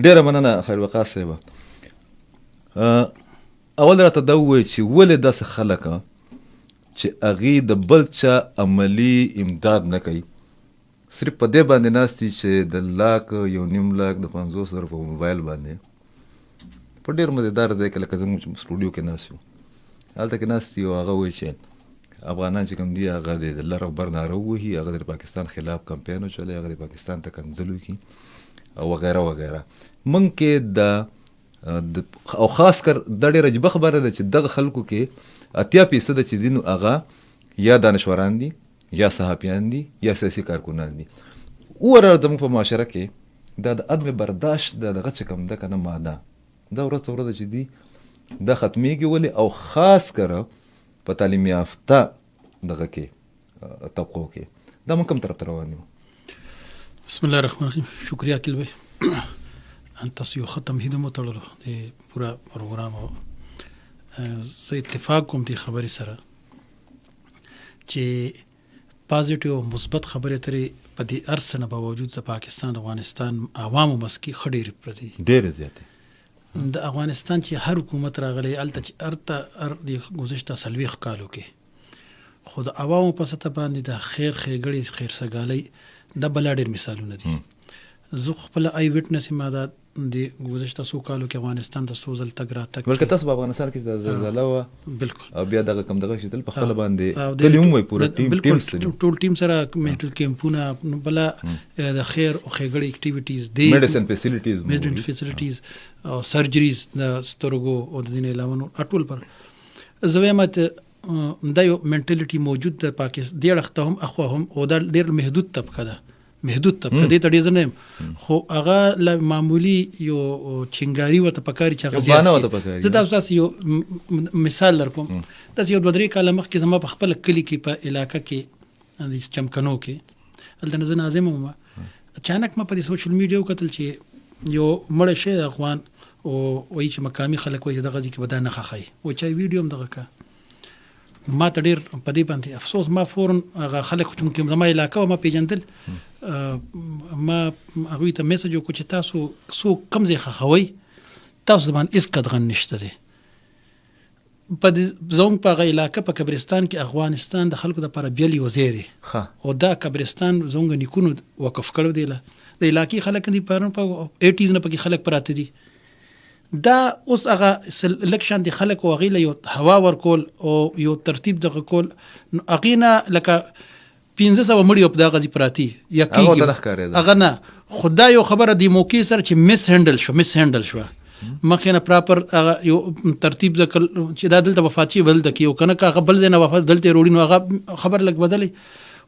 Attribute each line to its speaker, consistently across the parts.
Speaker 1: ډیره مننه خیر وقاص صاحب. اول راته دا ووایي چې ولې داسې خلک چې هغوی د بل چا عملي امداد نه کوي، صرف په دې باندې ناست دي چې د لاک 1.5 لاک د 500 په موبایل باندې په ډېر مزېدار ځای کې لکه زموږ سټوډیو کې ناست یو، هلته کې ناست دي او هغه وایي چې افغانان چې کوم دي هغه د لر او بر ناره ووهي، هغه د پاکستان خلاف کمپین وچلوي، هغه د پاکستان ته کنځل وکړي او وغیره وغیره. موږ کې او خاص کر دا ډېره عجیبه خبره ده چې دغه خلکو کې 80% چې دي نو هغه یا دانشوران دي یا صحافیان دي یا سیاسي کارکنان دي. وره زموږ په معاشره کې دا د عدم برداشت دغه چې کوم ده که نه ماده دا ورځ په ورځ چې دي دا ختمیږي. ولې؟ او خاص کر په تعلیم یافته دغه کې طبقو کې دا موږ کوم طرف ته روان یو؟
Speaker 2: بسم الله الرحمن الرحیم. شکریہ عقیل بھائی، تاسو یو ښه تمهید مو تړلو د پوره پروګرام. زه اتفاق کوم دې خبرې سره چې پازیټیو مثبت خبرې ترې په دې هر څه نه باوجود د پاکستان افغانستان عوامو منځ کې ښه ډېرې پرتې دي،
Speaker 1: ډېرې زیاتې.
Speaker 2: د افغانستان چې هر حکومت راغلی هلته چې هر د ګذشته 40 کالو کې خو د عوامو په سطح باندې د خیر ښېګړې خیرسګالۍ دا بلا ډېر مثالونه دي. زه خپل آی وټنس یم د ګذشته څو کالو کې افغانستان ته څو ځل تګ راتګ،
Speaker 1: بلکې تاسو په افغانستان کې د زلزله وه
Speaker 2: بالکل
Speaker 1: او بیا دغه کم دغه شیدل په خپله باندې تلي هم وایي پوره
Speaker 2: ټول ټیم سره میډیکل کیمپونه بله د خیر او ښېګړې اکټیویټیز دی،
Speaker 1: میډیسن
Speaker 2: فیسیلیټیز او سرجریز د سترګو او د دې نه علاوه نور ټول پر زه وایم دا یو منټلیټي موجود د پاکستان دې اړخ ته هم اخوا هم او دا ډېر محدود طبقه ده، محدود طبقه دې ته ډېر زه نه یم خو هغه له معمولي یو چنګاري ورته پکاري چې هغه زیات کړي. زه تاسو یو مثال درکوم. داسې یو 2-3 کاله مخکې زما په خپل کلي کې په علاقه کې د چمکنو کې هلته زه ناظم وم، اچانک ما په دې سوشل میډیا وکتل چې یو مړی شوی افغان او وایي چې مقامي خلک وایي دغه ځای کې به دا نښه ښایي و چا ویډیو هم دغه که ما ته ډېر په دې باندې افسوس. ما فوراً هغه خلک چونکې زما علاقه و ما پېژندل، ما هغوی ته میسج وکړو چې تاسو څوک کوم ځای ښخوئ، تاسو باندې هېڅ قدغن نشته دی. په زموږ په هغه علاقه په قبرستان کې افغانستان د خلکو دپاره بیل یو ځای دی او دا قبرستان زموږ نیکونو وقف کړی دی. د علاقې خلک دي په 80s نه پکې خلک پراته دي. دا اوس هغه لږ شانتې خلک او هغې له یو هوا ورکول او یو ترتیب دغه کول نو هغې نه لکه 500 مړي په دغه ځای پراتي هغه نه خو دا یو خبره د موقع سره چې مس هینډل شوه مخکې نه پراپر یو ترتیب چې دا دلته وفات شي بل دکې یو که نه که هغه بل ځای نه وفات دلته یې روړي نو هغه خبر لږ بدلی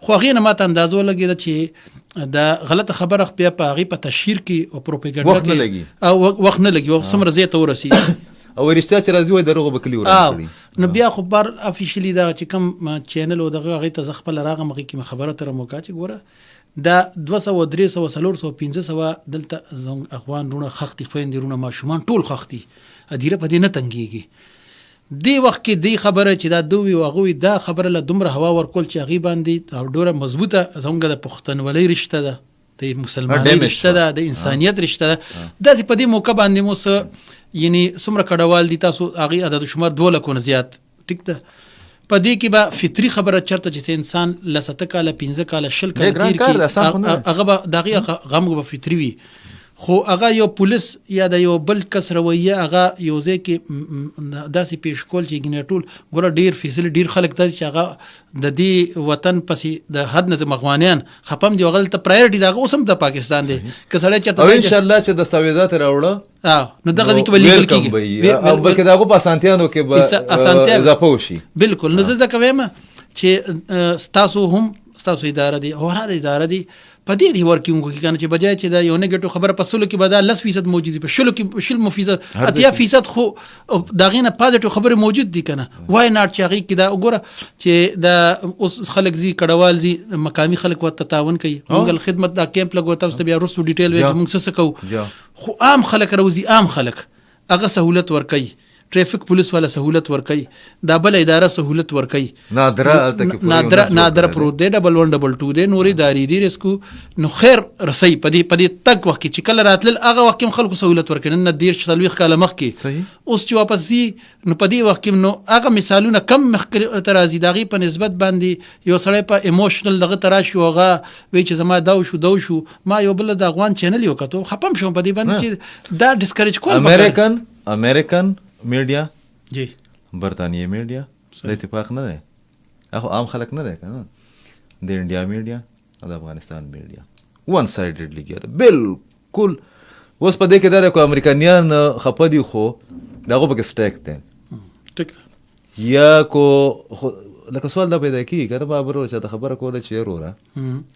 Speaker 2: خو هغې نه ماته اندازه ولګېده چې دا غلطه خبره بیا په هغې په تشهیر کې او پروپیګنډا کې وخت نه لګي او څومره ځای ته ورسېږي
Speaker 1: او رښتیا چې راځي وایي دروغو به کلي وران کړي.
Speaker 2: نو بیا خو بار افیشلي دا چې کوم چینل او دغه هغې ته زه خپله راغم هغې کې مې خبره تره مو وکړه چې ګوره دا 200 300 400 500 دلته زموږ افغان وروڼه خښ دي، خویندې وروڼه ماشومان ټول خښ دي، هدیره په دې نه تنګېږي. دې وخت کې دې خبره چې دا دوی او هغوی دا خبره له دومره هوا ورکول چې هغې باندې ډېره مضبوطه زموږ د پښتونولۍ رشته ده، د مسلمانۍ رشته ده، د انسانیت رشته ده. داسې په دې موقع باندې مو څه یعنې څومره کډوال دي تاسو هغې عدد شمار 2 لکو نه زیات ټیک ده. په دې کې به فطري خبره چېرته چې انسان له 7 کاله 15 کاله 20 کاله تېر کړي هغه به د هغې غم به فطري وي. خو هغه یو پولیس یا د یو بل کس رویه هغه یو ځای کې داسې پیش کول چې ګینې ټول ګوره ډېر فیصلې ډېر خلک داسې چې هغه د دې وطن پسې د حد نه افغانیان خپم دي هغه دلته پرایورټي د هغه اوس هم د پاکستان دی که سړی چېرته
Speaker 1: او انشاءالله چې دستاویزات یې راوړه
Speaker 2: نو دغه ځای کې به لیګل کېږي
Speaker 1: او بلکې د هغو په اسانتیانو کې به اضافه وشي.
Speaker 2: بالکل. نو زه ځکه وایم چې ستاسو هم ستاسو اداره دی او هر اداره دی په دې دی ورکینګو کې کنه چې بجای چې دا یو نیگیټیو خبره په 100 کې به دا 10% موجود دي، په 100 کې 80% خو داغې نه پازیټیو خبره موجود دي کنه. وای ناټ چې هغې کې دا وګوره چې دا اوس خلک زی کډوال زی مقامي خلک ورته تعاون کوي، موږ خدمت دا کیمپ لګو تاسو ته بیا وروسته ډیټیل وایي موږ څه کوو خو عام خلک راوځي، عام خلک هغه سهولت ورکوي ټریفیک پولیس والا سہولت ورکي دا بل اداره سہولت ورکي نادره پروت دی 1122 دی نورې داری دی رسکو نو خیر رسي پدې تک وخت چې کله راتل هغه وخت خلکو سہولت ورکي نن 13 کاله مخکې اوس چې واپس زی نو پدې وخت نو هغه مثالونه کم مخکې ترازی داغي په نسبت باندې یو سړی په ایموشنل دغه تراشي هغه وی چې زما دا شو ما یو بل د افغان چینل یو کتو خپم شوم پدې باندې چې دا ډیسکریج کول
Speaker 1: امریکن میډیا
Speaker 2: جی
Speaker 1: برطانیه میډیا د اتفاق نه ده هغه عام خلک نه ده کنه د انډیا میډیا او د افغانستان میډیا وان سایډډلی کېده بالکل اوس په دې کې دا کو امریکایان خپه دي خو دغه پکې سټیک ده
Speaker 2: ټیک
Speaker 1: یا کو لکه سوال دا پیدا کیږي کنه بابر چې د خبره کوله چې وروره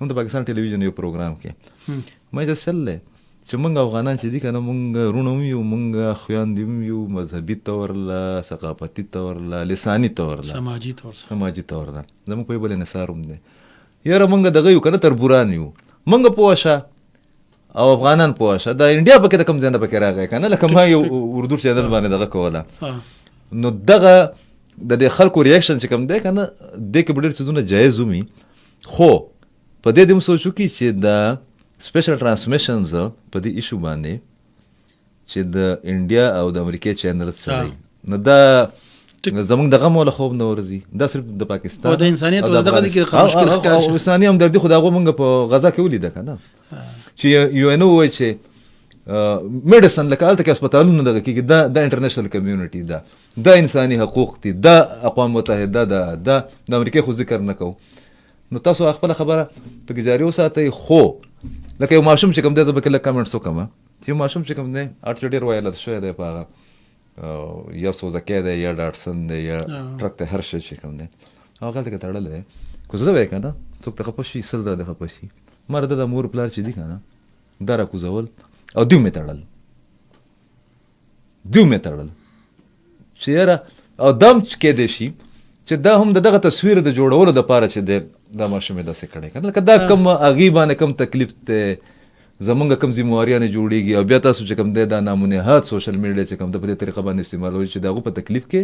Speaker 1: هم د پاکستان ټلویزیون یو پروګرام کې مې ځل چلله چې موږ افغانان چې دي کنه موږ رونو یو موږ خویندې یو مذهبي تور لا ثقافتي تور لا لساني تور لا سماجي تور لا زموږ په بل نثاروم دي یاره موږ دغه یو کنه تربوران یو موږ پوښه او افغانان پوښه د انډیا په کې کم ځای نه پکې راغی کنه لکه ما یو اردو چینل باندې دغه کوله نو دغه د دې خلکو ریاکشن چې کم دی کنه د کې ډېر څه جایز ومي خو په دې دم سوچو کې چې د سپیشل ټرانسمیشنز په دې ایشو باندې چې د انډیا او د امریکای چینلز چلای نو دا زمونږ دغه مولا خوب نه ورځي دا صرف د پاکستان
Speaker 2: او د انسانیت او دغه کې مشکل ښکار شي
Speaker 1: انساني هم د دې خدای غوږ په غزا کې ولید کنه چې یو نو وای چې میډیسن لکه الته کې هسپتالونه دغه کې دا انټرنیشنل کمیونټي دا انساني حقوق دي دا اقوام متحده دا د امریکای خو ذکر نه کو نو تاسو خپل خبره په جاري وساتئ خو لکه یو ماشوم چې کوم دی د بکله کمنټس وکم چې ماشوم چې کوم دی اړ ډیر وایلت شوی دی په هغه یا سوزکې دی یا ډاټسن دی یا ټرک ته هر شي چې کوم دی هغه ته تړل دی کو زه وای کنه څوک ته خپشي سل ده خپشي مرده د مور پلار چې دی کنه دا را کوزول او دیو می تړل چې یاره او دم کې دی شي چې دا هم دغه تصویر د جوړولو د پاره چې دی دا ماشومې داسې کړی کنه لکه دا کم اغي باندې کم تکلیف ته زمونږ کم ذمہواریانه جوړیږي او بیا تاسو چې کم دی دا نامونهات سوشل میډیا چې کم د په دې طریقه باندې استعمالوي چې دغه په تکلیف کې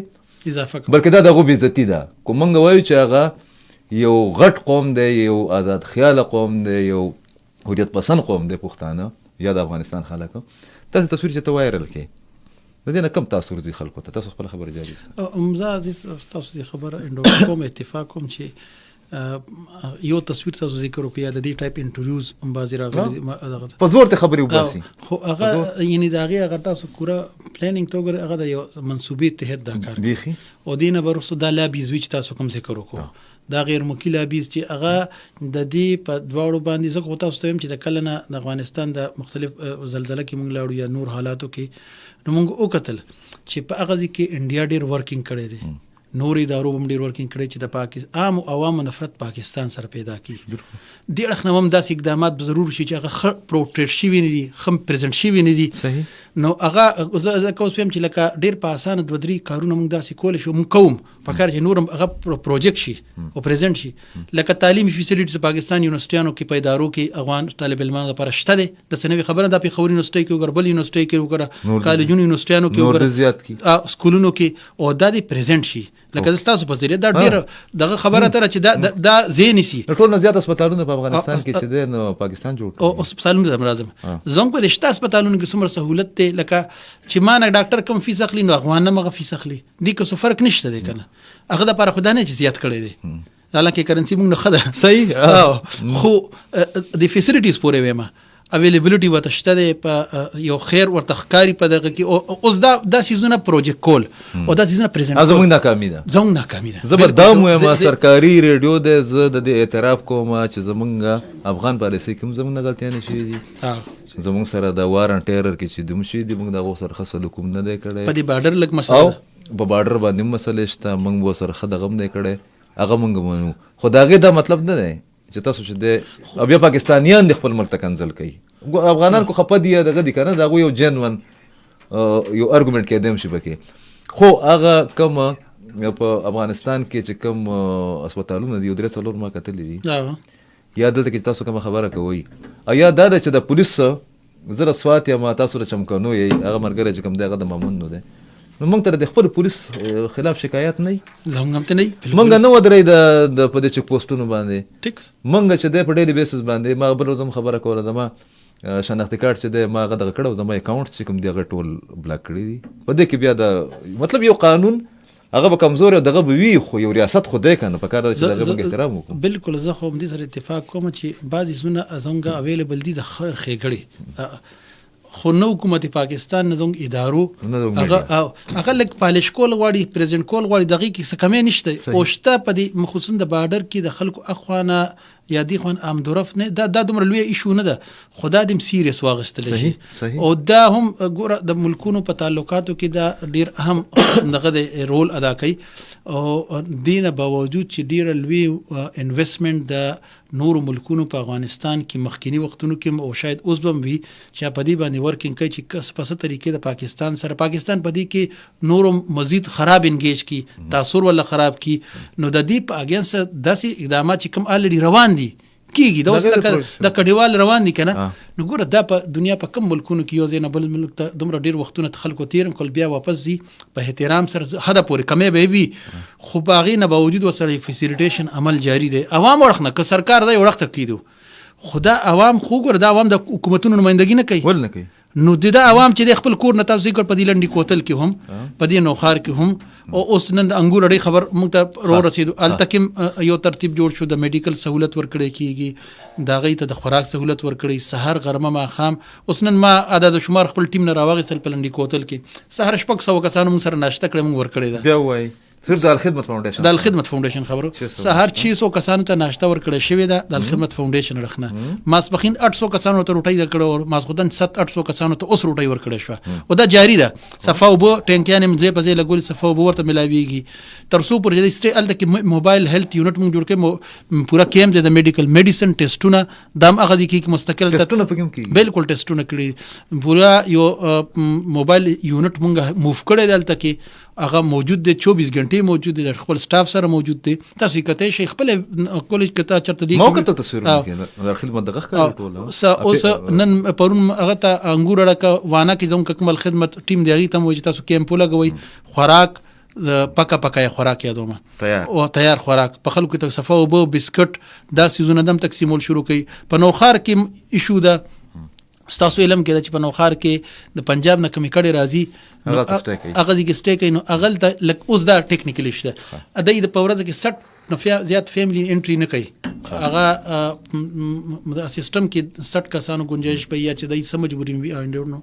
Speaker 2: اضافه
Speaker 1: بلکې دا دغه بې عزتي ده کوم موږ وایو چې هغه یو غټ قوم دی یو آزاد خیال قوم دی یو هویت پسند قوم دی پښتانه یا د افغانستان خلک تاسو تصویر چې ته وایرل کې د دې نه کم تاثیر دي خلکو ته تاسو خپل خبره جاري
Speaker 2: امزا عزیز تاسو دې خبره انډو کوم اتفاق کوم چې یو تصویر تاسو ذکر وکړئ یا د دې ټایپ انټرویوز هم بازی راغلي
Speaker 1: په زور ته خبرې وباسي
Speaker 2: خو هغه یعنی دا هغه تاسو پورا پلانینګ تو غره هغه د یو منسوبې تحت دا کار
Speaker 1: بيخي
Speaker 2: او دینه برسو دا لابیز وچ تاسو کوم ذکر وکړو دا غیر ملکی لابیز چې هغه د دې په دواړو باندې زکه تاسو ته چې د کلنه د افغانستان د مختلف زلزلہ کې موږ لاړو یا نور حالاتو کې نو موږ وکتل چې په هغه کې انډیا ډیر ورکینګ کړی دی نورې ادارو هم ډېر ورکینګ کړی چې د پاکستان عام عوامو نفرت پاکستان سره پیدا کړي دې اړخ نه هم داسې اقدامات ضرور شي چې هغه پروټریټ شوي نه دي ښه پرزنټ شوي نه دي نو هغه زه کوم فهم چې لکه ډېر په اسانه دوه درې کارونه موږ داسې کولی شو موږ کوم په کار چې نور هم هغه پروجیکټ شي او پرزنټ شي لکه تعلیمي فیسیلیټیز پاکستان یونیورسټیانو کې په ادارو کې افغان طالب علمانو لپاره شته دی د سنوي خبره د پېښور یونیورسټۍ کې وګوره بل یونیورسټۍ کې وګوره کالجونو یونیورسټیانو کې وګوره سکولونو کې او دا دې پرزنټ شي لکه تاسو په ذریعہ دا ډېر دغه خبره تر چې دا زین سي
Speaker 1: ټول نه زیات هسپتالونه په افغانستان کې چې د پاکستان جوړ
Speaker 2: او هسپتالونه زم راځم زنګ په شته هسپتالونو کې څومره سہولت ته لکه چې ما نه ډاکټر کم فیس اخلي نو افغان نه مغه فیس اخلي دي که څه فرق نشته دی کنه هغه د پر خدای نه چې زیات کړی دی حالانکه کرنسی موږ نه خده
Speaker 1: صحیح
Speaker 2: خو د فیسیلیټیز پورې وېما اویلیبিলিټي وته شته دی په یو خیر ورته ښکاری په دغه کې اوس دا سیزونه پروجیکټ کول او دا سیزونه پریزنټ
Speaker 1: زموږ ناکامي ده زبردام وایم سرکاري ریډیو د زه د اعتراف کوم چې زمونږ افغان پالیسي کوم زمونږ غلطیاں شي دي زمونږ سره د وارن ټیرر کې چې د مشي دي موږ د غوسر خصل کوم نه دی کړی
Speaker 2: په دې بارډر لګ مسله
Speaker 1: په بارډر باندې مسله شته موږ وسره خدغم نه کړی هغه موږ مونږ خداغه دا مطلب نه دی چې تاسو چې د بیا پاکستانیان د خپل ملک کنزل کوي افغانان کو خپه دی دغه دي کنه دا یو جنون یو ارګومنت کې دیم شي بکې خو هغه کوم په افغانستان کې چې کوم هسپتالونه دی درې څلور ما کتل دي یا دلته کې تاسو کوم خبره کوي یا دا چې د پولیس زره سوات یا ما تاسو له چمکنو یې هغه مرګره چې کوم دغه د مامون نو ده نو موږ ته د خپل پولیس خلاف شکایت نه
Speaker 2: زموږ هم ته نه
Speaker 1: موږ نه ودرې د په دې چک پوسټونو باندې
Speaker 2: ټیک
Speaker 1: موږ چې د په ډیلی بیسس باندې ما بل زم خبره کوله زما شناختی کارت چې د ما غدغه کړو زما اکاونټ چې کوم دی هغه ټول بلاک کړی دي په دې کې بیا د مطلب یو قانون هغه به کمزور او دغه به وي خو یو ریاست خو دی کنه په کار چې دغه موږ احترام وکړو.
Speaker 2: بالکل زه خو دې سره اتفاق کوم چې بعضی زونه ازونګه اویلیبل دي د خیر خېګړي خو نو حکومت پاکستان نزونګ ادارو هغه لک پالیش کول غواړي پریزنټ کول غواړي دغه کې څه کمې نشته او شته په دې مخصوصا د بارډر کې د خلکو اخوانه یا دی خو ام درف نه دا دومره لوی ایشو نه ده خدا دې سیریس واغستل شي او دا هم ګوره د ملکونو په تعلقاتو کې دا ډیر اهم دغه رول ادا کوي او دینه باوجود چې ډیر لوی انویسټمنټ د نور ملکونو په افغانستان کې مخکینی وختونو کې او شاید اوس هم وي چې په دې باندې ورکینګ کوي چې کس په څه طریقې د پاکستان سره پاکستان په دې کې نور مزید خراب انګیج کی تاثیر ولا خراب کی نو د دې په اگینست داسې اقدامات چې کوم الریډي روان دي کیږي دا اوس د کډیوال روان دي کنه نو ګوره دا په دنیا په کم ملکونو کې یو ځای نه بل ملک ته دومره ډیر وختونه خلکو تیرم کول بیا واپس دي په احترام سره حد پورې کمې به وي خو باغی نه باوجود وسره فیسیلیټیشن عمل جاری دی عوام ورخنه که سرکار دا ورخته کیدو خدا عوام خو ګوره دا عوام د حکومتونو نمائندګي نه کوي
Speaker 1: ول نه کوي
Speaker 2: نو د عوام چې د خپل کور نه تاسو ذکر په دې لنډي کوتل کې هم په دې نوخار کې هم او اوس نن انګور اړې خبر موږ ته رو رسیدو التکم یو ترتیب جوړ شو د میډیکل سہولت ورکړې کیږي دا غي ته د خوراک سہولت ورکړې سحر غرمه ما خام اوس نن ما عدد شمار خپل ټیم نه راوغستل په لنډي کوتل کې سحر شپږ سو کسانو موږ سره ناشته کړې موږ ورکړې ده
Speaker 1: بیا وای صرف د الخدمت فاونډیشن
Speaker 2: د الخدمت فاونډیشن خبرو سحر 600 کسانو ته ناشته ورکړې شوې ده د الخدمت فاونډیشن رخنه ماسپخین 800 کسانو ته روټي ورکړو او ماسخدن 700 کسانو ته اوس روټي ورکړې شو او دا جاری ده صفه وبو ټینکیان مزه په ځای لګول صفه وبو ورته ملاويږي ترسو پر جدي سټي ال د موبایل هیلث یونټ موږ جوړ کړو پورا کیم د میډیکل میډیسن ټیسټونه دام هغه دي کې مستقل
Speaker 1: ټیسټونه پکې کې
Speaker 2: بالکل ټیسټونه کړی پورا یو موبایل یونټ موږ موف کړی دلته کې هغه موجود دی 24 غنټې موجود دی خپل سټاف سره موجود دی تاسو کته شي خپل کالج کته چرته دی
Speaker 1: موقع ته تصویر کې د خدمت دغه ښکار ټول
Speaker 2: اوس نن پرون هغه ته انګور اړه وانه کې زموږ کومل خدمت ټیم دی ته موجود تاسو کیمپ لګوي خوراک پکا پکا خوراک یادومه تیار خوراک په خلکو ته صفه او بسکټ دا سيزونه دم تقسیمول شروع کړي په نوخار کې ایشو ده ستاسو علم کې چې په نوخار کې د پنجاب نه کمی کړي راځي هغه دې کې سټې کوي نو اغل ته لک اوس دا ټیکنیکلی شته ادای د پورزه کې 60 نو زیات فیملی انټری نه کوي هغه سیستم کې 60 کسانو گنجائش په یا چې دای سمجھ ورین وی نو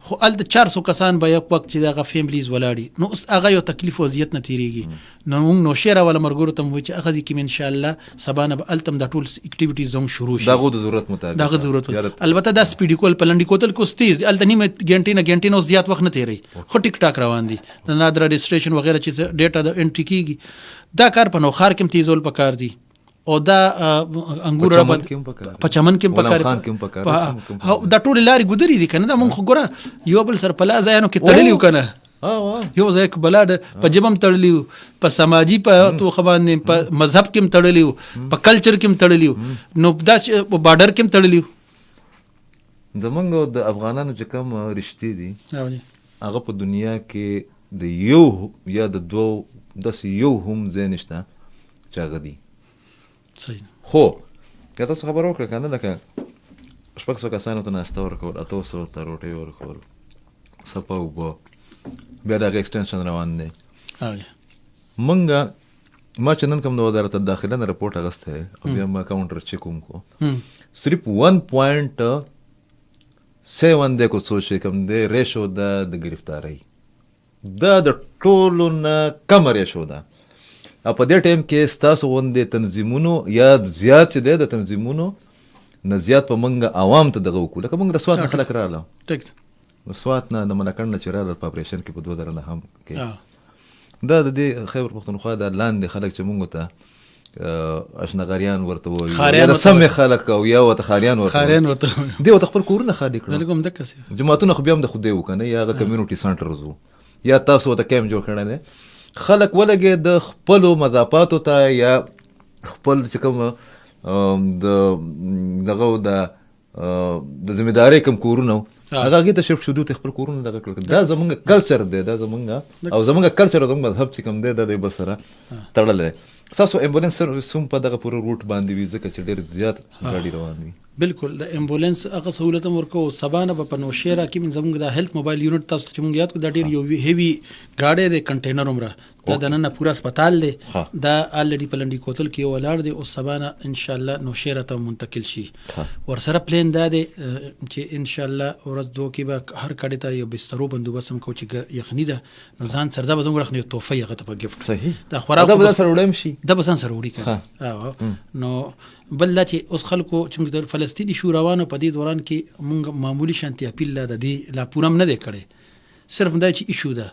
Speaker 2: خو ال د 400 کسان به یک وخت چې دغه فیملیز ولاړي نو اوس هغه یو تکلیف او اذیت نه تیریږي نو موږ نو شهر ولا مرګورو تم وي چې هغه کې ان شاء الله سبانه به التم د ټول اکټیویټیز زنګ شروع شي
Speaker 1: دغه د ضرورت مطابق
Speaker 2: دغه ضرورت البته د سپیډ کول پلنډي کوتل کو ستیز ال د نیمه غنټې نو زیات وخت نه تیری خو ټیک ټاک روان دي د نادر رجسټریشن وغیرہ چې ډیټا د انټری کیږي دا کار په نوخار کې تیزول پکار دي او دا انګور په چمن کې پکار دا ټول لاري ګدري دي کنه دا مونږ ګوره یو بل سر پلا ځایانو کې تړلیو کنه یو ځای کې بلاد په جبم تړلیو په سماجی په تو خبان په مذهب کې تړلیو په کلچر کې تړلیو نو دا بارډر کې تړلیو
Speaker 1: د منګو د افغانانو چې کوم رشتې دي هغه په دنیا کې د یو یا د دوه داس یو هم زینشته چاغه دي
Speaker 2: صحیح
Speaker 1: خو که تاسو خبر وکړه کنه لکه شپږ سوه کسانو ته ناشته ورکول اته سوه ته روټۍ ورکول څپه اوبه بیا د هغې ایکسټنشن روان دی منګه ما چې نن کوم د وزارت داخله نه رپورټ اغستی او بیا ما کاونټر چیک هم کو صرف 1.7 دی کو څو چې کوم دی ریشو د گرفتارۍ دا د ټولو نه کمه ریشو ده او په دې ټایم کې ستاسو غوندې تنظیمونو یا زیات چې دی د تنظیمونو نه زیات په موږ عوام ته دغه وکړو لکه موږ د سوات نه خلک راغله د سوات نه د ملکڼ نه چې راغلل په اپریشن کې په 2009 کې دا د دې خیبر پښتونخوا د لاندې خلک چې موږ ته اشنغاریان ورته وایي یا د سمې خلک او یا ورته خاریان ورته دی ورته خپل کورونه خالي کړل جوماتونه خو بیا هم د خدای وکنه یا هغه کمیونټي سنټرز وو یا تاسو ورته کیمپ جوړ کړی دی خلک ولګې د خپلو مضافاتو ته یا خپل چې کوم دغه د ذمہدارۍ کوم کورونه هغه هغې ته صرف شدو ته خپل کورونه دغه کړل. دا زمونږ کلچر دی، دا زمونږ او زمونږ کلچر او زمونږ مذهب چې کوم دی دا د بل سره تړلی دی. ستاسو امبولانس سروس هم په دغه پوره روټ باندې وي ځکه چې ډېر زیات ګاډي روان وي.
Speaker 2: بالکل د امبولانس هغه سہولت هم ورکو. سبا نه به په نوشیره کې زموږ د هیلث موبایل یونټ تاسو چې مونږ یاد کړو دا ډېر یو هیوي گاډی دی، کنټینر عمره دا دننه پورا هسپتال دی، دا الریډي په لنډي کوتل کې ولاړ دی او سبا نه ان شاء الله نوشیره ته منتقل شي. ورسره پلان دا دی چې ان شاء الله ورځ دوه کې به هر کډې ته یو بسترو بندوبست هم کوو چې یخني ده نو ځان سره دا به زموږ رخنې تحفه یې هغه ته په ګفټ
Speaker 1: صحیح
Speaker 2: دا خوراک
Speaker 1: دا به سره وړم شي،
Speaker 2: دا به ځان سره وړي که نو بل دا چې اوس خلکو چې د فلسطین ایشو روانو په دې دوران کې مونږ معمولی شانتي اپیل لا د دې لا پوره نه دی کړی، صرف دا چې ایشو ده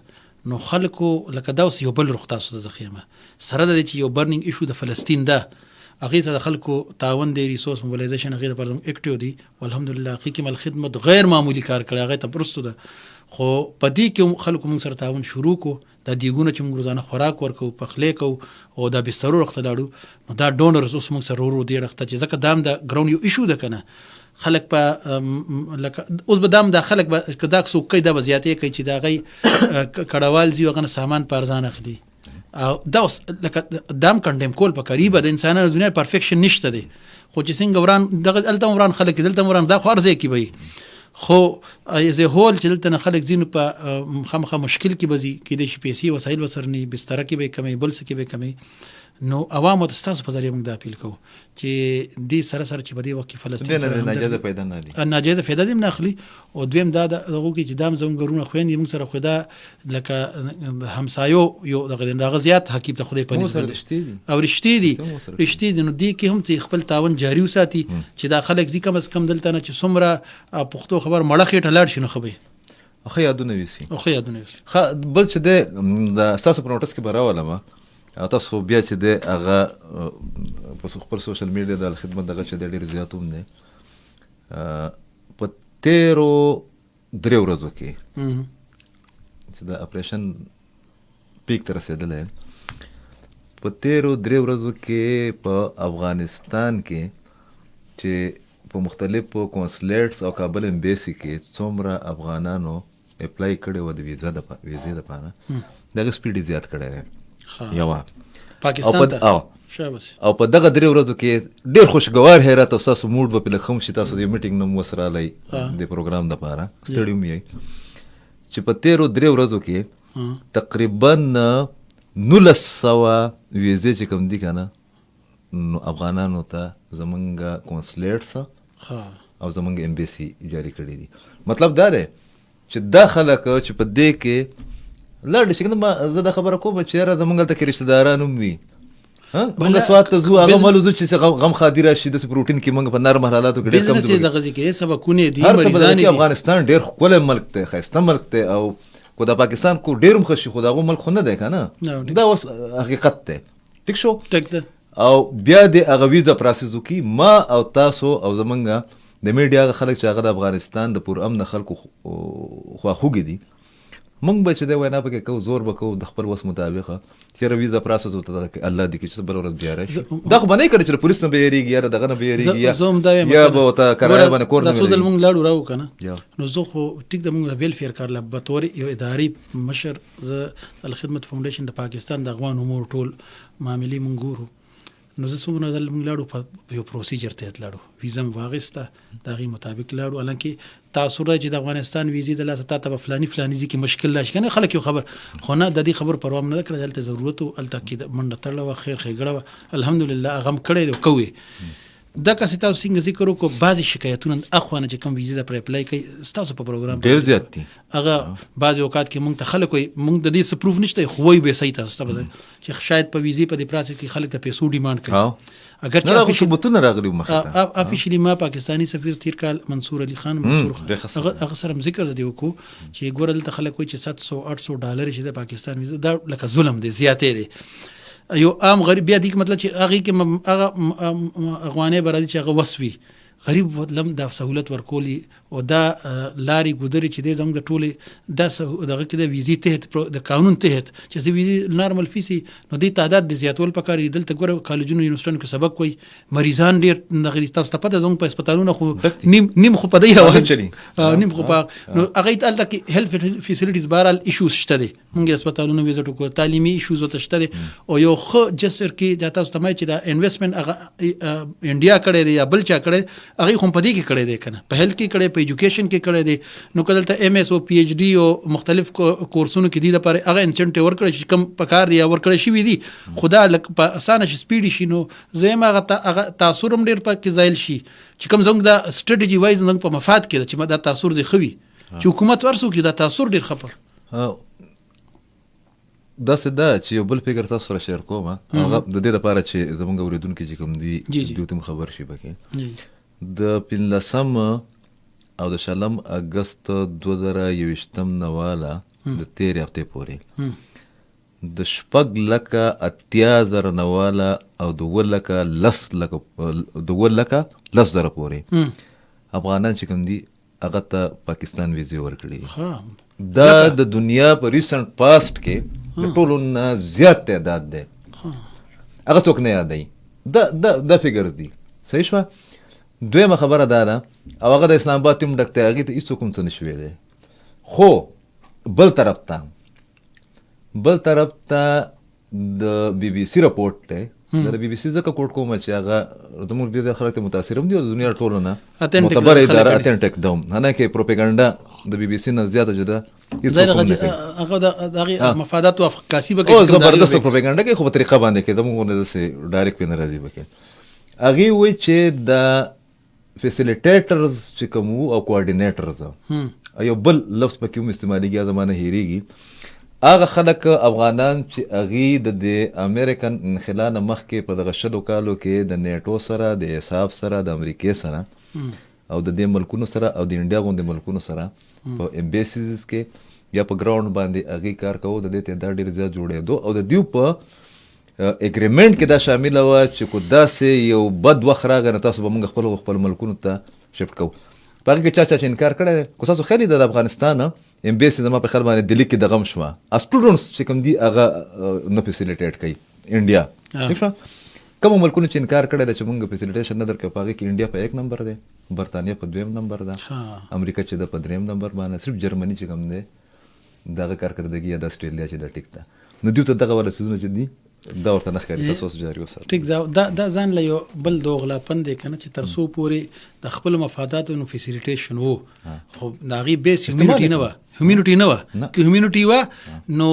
Speaker 2: نو خلکو لکه دا اوس یو بل رخ تاسو ته زخیمه سره د چې یو برنینګ ایشو د فلسطین ده هغې ته د خلکو تعاون دی، ریسورس موبلایزیشن هغې لپاره زموږ اکټیو دي والحمدلله هغې کې مل خدمت غیر معمولی کار کړی هغې ته پرستو ده. خو په دې کې خلکو موږ سره تعاون شروع کو، دا دیګونه چې موږ روزانه خوراک ورکو پخلی کوو او دا بسترو رخ ته لاړو نو دا ډونرز اوس موږ سره ورو دې رخ ته چې ځکه دام د ګراوند یو ایشو ده که نه خلک په لکه اوس به دام دا خلک به که دا څوک کوي دا به زیاتې کوي چې د هغې کډوال ځي هغه نه سامان په ارزان اخلي او دا اوس لکه دام کنډیم کول په قریبه د انسانانو دنیا پرفیکشن نشته دی خو چې څنګه وران دغه هلته وران خلک دلته وران دا خو هر ځای کې به خو ایز هول چې دلته نه خلک ځینو په خامخا مشکل کې به ځي کېدای شي پیسې وسایل ورسره نه بستره کې به کمی بل څه کې به کمی نو عوامو ته ستاسو په ذریعه موږ دا اپیل کوو چې دې سره سره چې په دې وخت کې فلسطین سره
Speaker 1: ناجایزه پیدا نه دي
Speaker 2: ناجایزه فایده دې نه اخلي او دویم دا دغه کې چې دام زموږ ګرونه خویندې موږ سره خو دا لکه همسایو یو دغه زیات حقیب ته خدای په نسبت او رښتې دي نو دې کې هم چې خپل تعاون جاري وساتي چې دا خلک ځي کم از کم دلته نه چې څومره پښتو خبر مړه خېټه لاړ شي نو ښه به
Speaker 1: ښه یادونه ویسي. بل چې دی د ستاسو په نوټس کې به راولم او تاسو بیا چې دی هغه په خپل سوشل میډیا د خدمت دغه چې دی ډېر زیات هم دی په 13 ورځو کې چې د اپریشن پیک ته رسېدلی په 13 ورځو کې په افغانستان کې چې په مختلفو کونسلیټس او کابل امبیسي کې څومره افغانانو اپلای کړی و د ویزې دپاره دغه سپیډ یې زیات کړی دی یوه
Speaker 2: پاکستان ته
Speaker 1: او په دغه 3 ورځو کې ډېر خوشګوار حیرت او ستاسو موډ به په لږ هم شي تاسو د میټینګ نه مو ورسره رالی د پروګرام دپاره ستړي هم یئ چې په 13 ورځو کې تقریبا 1900 ویزې چې کوم دي که نه نو افغانانو ته زمونږ کونسلیټس او زمونږ امبیسي جاري کړي دي. مطلب دا دی چې دا خلک چې په دې کې لاړ شي کنه زه دا خبره کوم چې یاره زمونږ هلته کې رشته داران هم وي موږ سوات ته ځو هغه مالو ځو چې غم خادي راشي داسې په روټین کې موږ په نرم حالاتو کې ډېر کم
Speaker 2: بزنس یې دغه ځای کې سبقونه دي
Speaker 1: هر څه بدل کې افغانستان ډېر ښکلی ملک دی ښایسته ملک دی او کو د پاکستان کو ډېر هم ښه شي خو د هغو ملک خو نه دی که نه دا اوس حقیقت دی ټیک شو او بیا د هغه ویزا پراسس وکړي ما او تاسو او زمونږ د میډیا هغه خلک چې هغه د افغانستان د پرامن خلکو خواخوږي دي مونږ به چې دی وینا پکې کوو زور به کوو د خپل وس مطابقه چېرې ویزا پراسس ورته الله دې کړي چې بله ورځ بیا راشي دا خو به نه یې کړی چې د پولیس نه به یېرېږي یا د دغه نه به یېرېږي یا به ورته کرایه باندې کور نه
Speaker 2: څو ځل مونږ لاړو راو که نه نو زه خو ټیک د مونږ د ویلفیر کار له بطور یو اداري مشر زه الخدمت فاونډیشن د پاکستان د افغان امور ټول معاملې مونږ ګورو نو زه څومره ځل مونږ لاړو په یو پروسیجر تحت لاړو ویزا مې واخېسته د هغې مطابق لاړو حالانکې تاثر دی چې د افغانستان ویزې د لاسه تا ته به فلاني ځای کې مشکل راشي که نه خلک یو خبر خو نه د دې خبرو پروا م نه ده کړې هلته ضرورت و هلته کې منډه تړله وه خیر ښېګړه وه الحمدلله هغه هم کړی دی او کوې دغسې تاسو څنګه ذکر وکړو بعضې شکایتونه اخوا نه چې کوم ویزې ته پرې اپلای کوي ستاسو په پروګرام
Speaker 1: ډېر زیات دي
Speaker 2: هغه بعضې اوقات کې مونږ ته خلک وایي مونږ د دې څه پروف نشته خو وایي به صحیح تاسو ته چې شاید په ویزې په دې پراسس کې خلک ته پیسو ډیمانډ کوي اگر چې
Speaker 1: ثبوتونه راغلي مخې
Speaker 2: افیشلی ما پاکستانی سفیر تیر کال منصور علي خان هغه سره ذکر دی وکړو چې ګوره دلته خلک وایي چې $700-800 چې د پاکستان ویزه دا لکه ظلم دی زیاتې دی یو عام غریب بیا دې مطلب چې هغې کې هغه افغانۍ به راځي چې هغه وس وي غریب لم دا سهولت ورکولي او دا لاري ګودري چې د زموږ د ټوله دغه کې د ویزي تحت د قانون تحت چې د ویزي نارمل فیسي نو د تعداد د زیاتول پکاري دلته ګوره کالجونو یونیورسيټونو کې سبق وي مریضان ډیر دغه تاسو ته پته زموږ په هسپتالونو خو نیم خو په دی هوا نیم خو په نو هغه تل کې هیلث فیسیلیټیز بهرال ایشوز شته دي موږ هسپتالونو ویزټ وکړو تعلیمي ایشوز وته شته دي او یو خو جسر کې جاته تاسو ته چې دا انویسټمنت هغه انډیا کړی دی یا بل چا کړی هغه خو په دې کې کړی دی کنه په هیلث کې کړی په ایجوکیشن کې کړی دی نو کله ته ایم ایس او پی ایچ ډی او مختلف کورسونو کې دي لپاره هغه انسنټیو ورکړي چې کم پکار دی یا ورکړي شي وي دي خدا په اسانه شي سپیډ شي نو زما هغه تاثیر هم ډیر پکې زایل شي چې کم زموږ د سټریټجی وایز زموږ په مفاد کې چې دا تاثیر دی خوي چې حکومت ورسو کې دا تاثیر ډیر خپر
Speaker 1: دا سدا چې یو بل فکر تاسو سره شیر کوم هغه د دې لپاره چې زمونږ اوریدونکو چې کوم دي دوی خبر شي بکې د 15 او د 16 اگست 2021 نواله د 13 هفته پورې د 6,80,000 نواله او د 10,00,000 پورې افغانان چې کوم دي هغه ته پاکستان ویزه ورکړي دا د دنیا په ریسنت پاست کې د ټولو نه زیات تعداد دی هغه څوک نه یادوي دا فګر دي صحیح شو دویمه خبره ده او هغه د اسلام آباد ټیم ډکته هغې ته هېڅوک هم څه نه شوی دی خو بل طرف ته د بی بي سي رپورټ دی د بی بي سي ځکه کوټ کومه چې هغه زموږ ډېر خلک ته متاثر هم دي او د دنیا ټولو نه معتبره اداره اتنټک ده نه کې پروپاګانډا د بی بي سي نه زیاته جدا
Speaker 2: هغه د مفادات او عکاسي به کوي
Speaker 1: زبردست پروپاګانډا کوي خو په طریقه باندې کې زموږ نه داسې ډایرکټ نه راځي بکې هغې وایي چې د فیسیلیټیټرز چې کوم او کوارډینیټرز یو بل لفظ پکې هم استعمالېږي زمانه هېرېږي هغه خلک افغانان چې هغې د امریکن انخلا نه مخکې په دغه 6 کالو کې د نیټو سره د ایساف سره د امریکې سره او د دې ملکونو سره او د انډیا غوندې ملکونو سره په امبیسیز کې یا په ګراوند باندې هغې کار کوو د دې تعداد ډېر زیات جوړېدو او د دوی په اګریمنټ کې دا شامله وه چې کو داسې یو بد وخت راغی نو تاسو به موږ خپل ملکونو ته شفټ کوو په هغې کې چا چې انکار کړی دی خو ستاسو خیال د افغانستان امبیسي زما په خیال باندې دلي کې دغه هم شوه سټوډنټس چې کوم دي هغه نه فیسیلیټیټ کوي انډیا ٹھیک شوه کومو ملکونو چې انکار کړی دی چې موږ فیسیلیټیشن نه درکوو په هغې کې انډیا په 1 نمبر دی برطانیه په 2 نمبر ده امریکا چې ده په 3 نمبر باندې صرف جرمني چې کوم دی دغه کارکردګي یا د اسټرالیا چې ده ټیک ده نو دوی ته دغه والا څیزونه چې دي دا ورته نه ښکاري تاسو جاري وساتئ
Speaker 2: ټیک دا ځان له یو بل دوغلاپن دی که نه چې تر څو پورې د خپلو مفاداتو نو فیسیلیټیشن و خو د هغې بیس هیومینټي نه وه که هیومینټي وه نو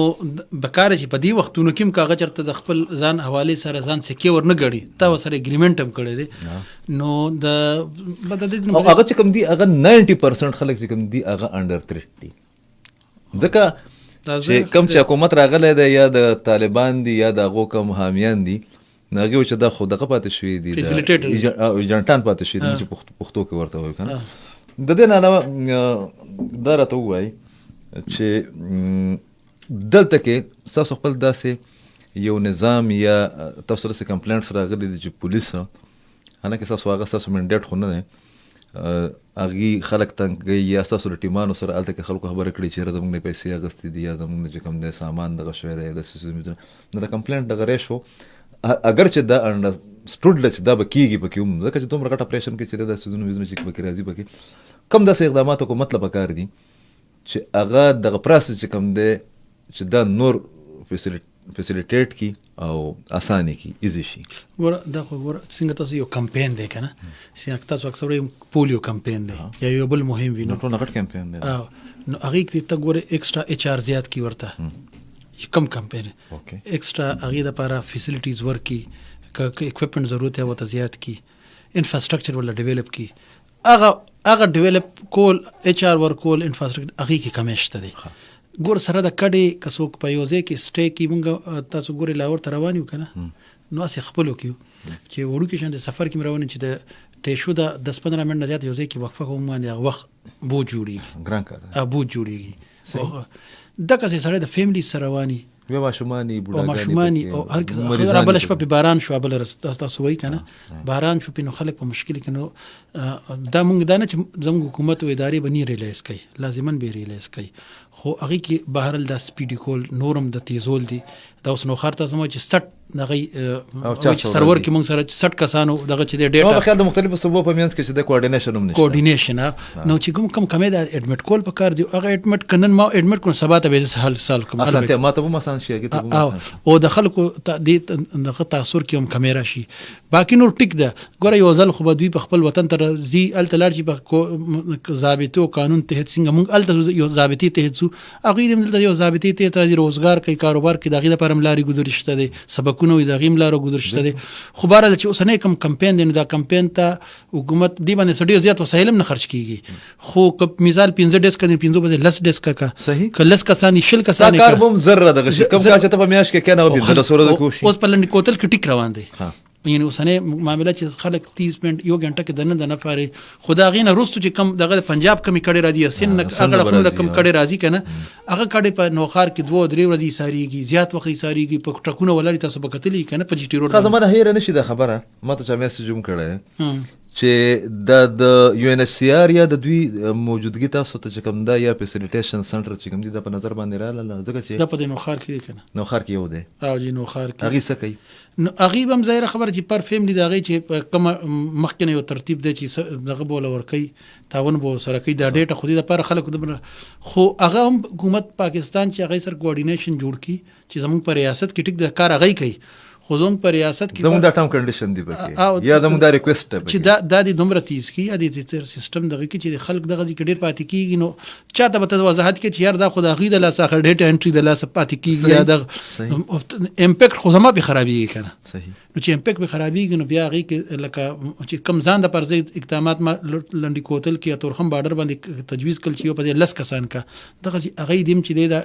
Speaker 2: بکاره چې په دې وختونو کې هم که هغه چېرته د خپل ځان حوالې سره ځان سکې ور نه ګړي تا ورسره اګریمنټ هم کړی دی نو
Speaker 1: هغه چې کوم دي هغه 90% خلک چې کوم دي هغه انډر تھریټ دي ځکه چې کوم چې حکومت راغلی دی یا د طالبان دي یا د هغو کوم حامیان دي نو هغې چې دا خو دغه پاتې شوي دي ایجنټان پاتې شوي دي چې پښتو کې ورته وایو که نه د دې نه علاوه دا راته ووایي چې دلته کې ستاسو خپل داسې یو نظام یا تاسو داسې کمپلینټس راغلي دي چې پولیس حالانکې ستاسو هغه ستاسو منډیټ خو نه دی هغې خلک تنګ کوي یا ستاسو د ټیمانو سره هلته کې خلکو خبره کړي چې یاره زموږ نه پیسې اخیستې دي یا زموږ نه چې کوم دی سامان دغه شوی دی یا داسې څیزونه نو د کمپلینټ دغه ریشو اگر چې دا انډرسټوډ ده چې دا به کېږي پکې هم ځکه چې دومره غټ اپریشن کې چې دا څیزونه ویزونه چې پکې راځي پکې کوم داسې اقدامات حکومت له پکار دي چې هغه دغه پروسس چې کوم دی چې دا نور فیسیلیټیټ کی او اسانه کی ایزی شي
Speaker 2: دا خو څنګه تاسو یو کمپین دی کنه څنګه تاسو اکثر پولیو کمپین دی یا یو بل مهم وینو
Speaker 1: ټول غټ کمپین دی
Speaker 2: نو هغه کې ته ګوره ایکسترا ایچ آر زیات کی ورته کم کمپین ایکسترا هغه د لپاره فیسیلیټیز ورکی که اکوپمنٹ ضرورت ہے وہ زیات کی انفراسټرکچر ولا ډیولپ کی هغه ډیولپ کول ایچ آر ورکول انفراسټرکچر هغه کې کمیشته دی ګور سره د کډې که څوک په یو ځای کې سټې کې مونږ تاسو ګورې لاهور ته روان یو که نه نو هسې خپلو کې یو چې وړوکي شان د سفر کې مې روان چې د تیشو د 10-15 منټ نه زیات یو ځای کې وقفه کوم باندې هغه وخت بوج جوړېږي
Speaker 1: ګران کار
Speaker 2: بوج جوړېږي دغسې سړی د فیملي سره رواني
Speaker 1: بیا ماشومانی
Speaker 2: او ماشومانی او هر کس را بل شپه په باران شو بل تاسو وای کنه باران شو په نو خلک په مشکل کې نو دا مونږ دا نه چې زموږ حکومت او ادارې بنی ریلایز کوي لازمن به ریلایز کوي خو هغه کې بهرل د سپیډی کول نورم د تیزول دي دا اوس نو خرته سمو چې 60 دغه سرور کې مونږ سره 60 کسانو دغه چې د ډیټا
Speaker 1: په خیال د مختلفو صوبو په منځ کې چې د کوارډینیشن هم نشته
Speaker 2: کوارډینیشن نو چې کوم کمې د اډمټ کول په کار دی هغه اډمټ کنن ما اډمټ کوم سبا ته به حل سال کوم
Speaker 1: اسانه ما ته هم اسان شي
Speaker 2: او د خلکو د تاثیر کې هم کیمرا شي باقي نور ټیک ده ګوره یو ځل خو دوی په خپل وطن تر زی ال تلار شي په ضابطو قانون تحت څنګه مونږ ال یو ضابطي تحت سو هغه د یو ضابطي تحت راځي روزګار کوي کاروبار کوي دغه لپاره ملاري ګذرشته دي سبقونه وي دغه ملارو ګذرشته دي خو بهر چې اوس نه کوم کمپاین دی دا کمپاین ته حکومت دی باندې سړي زیات وسایل نه خرج کیږي خو مثال 15 ډیسک کړي 15 بجې لس ډیسک کا
Speaker 1: صحیح
Speaker 2: کلس کسانی شل کسانی
Speaker 1: کار بم ذره دغه شي کم کا چې ته په میاش کې کنه او د سوره د کوشش
Speaker 2: اوس په لنډ کوتل کې ټیک روان دي یعنی اوسنه معاملې چې خلک 30 منټ یو غنټه کې دنه پاره خدا غینه روستو چې کم دغه پنجاب کمی کړي راځي سن هغه خپل کم کړي راځي کنه هغه کړي په نوخار کې 2-3 ورځې ساریږي زیات وخت ساریږي په ټکونه ولري تاسو په کتلې کنه په جی ټی روډ
Speaker 1: خزمه هیر نشي د خبره ما ته میسج هم کړه چې د یو ان ایچ سی آر یا د دوی موجودګي تاسو ته چې کوم دا یا فیسیلیټیشن سنټر چې کوم دي د په نظر باندې رااله ځکه چې
Speaker 2: دا په نوخار کې کنه
Speaker 1: نوخار کې یو دی
Speaker 2: او جی نوخار کې
Speaker 1: هغه څه کوي
Speaker 2: نو هغه هم ظاهر خبر چې پر فیملی دا غي چې کوم مخکنه یو ترتیب دی چې دغه بوله ور کوي تاون بو سره کوي دا ډیټا خو دې لپاره خلکو د خو هغه هم حکومت پاکستان چې هغه سره کوارډینیشن جوړ کی چې زموږ په ریاست کې ټیک د کار هغه کوي خو زموږ په ریاست کې
Speaker 1: زموږ د ټرم کنډیشن دی پکې یا زموږ د ریکوست
Speaker 2: چې دا د دومره تیز کی یا د سیستم دغه کې چې خلک دغه کې ډیر پاتې کیږي نو چاته به وضاحت کې چې یار دا خدای غي د لاس اخر ډیټا انټری د لاس پاتې کیږي یا د امپیکټ خو زما به خرابېږي کنه
Speaker 1: صحیح
Speaker 2: نو چې امپیکټ به خرابېږي نو بیا غي کې لکه چې کم ځان د پر ضد اقدامات ما لنډي کوتل کې تورخم بارډر باندې تجویز کړ چې یو په لس کسان کا دغه هغه دیم چې د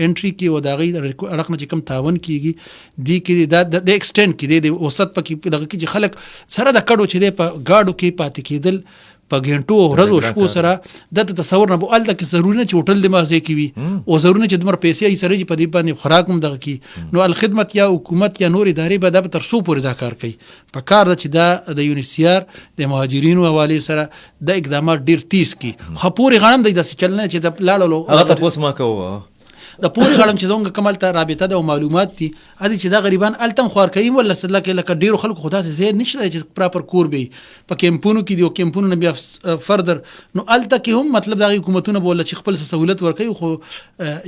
Speaker 2: انټری کې و دا غي اړه چې کم تاون کیږي دی کې د ایکسټند کې د وسط پکې دغه کې خلک سره د کډو چې په گاډو کې پاتې کېدل په غنټو ورځو شپو سره د تصور نه بو ال تک ضروري نه چې هوټل د مازه کې وي او ضروري نه چې دمر پیسې ای سره چې په دې باندې خوراک هم دغه کې نو الخدمت یا حکومت یا نور ادارې به د تر څو پورې دا کار کوي په کار چې دا د یونیسیار د مهاجرینو حواله سره د اقدامات ډیر تیز کی خو پوری غنم د داسې چلنه چې د لاړو
Speaker 1: هغه تاسو ما کوه
Speaker 2: د پوری غړم چې زونګه کمال ته رابطه د معلومات دي ادي چې دا غریبان التم خور کوي ولا صدلا کې لکه ډیرو خلکو خدا سي زه نشته چې پراپر کور به په کیمپونو کې دی او کیمپونو نه بیا فردر نو الته کې هم مطلب د حکومتونو بوله چې خپل سہولت ورکوي خو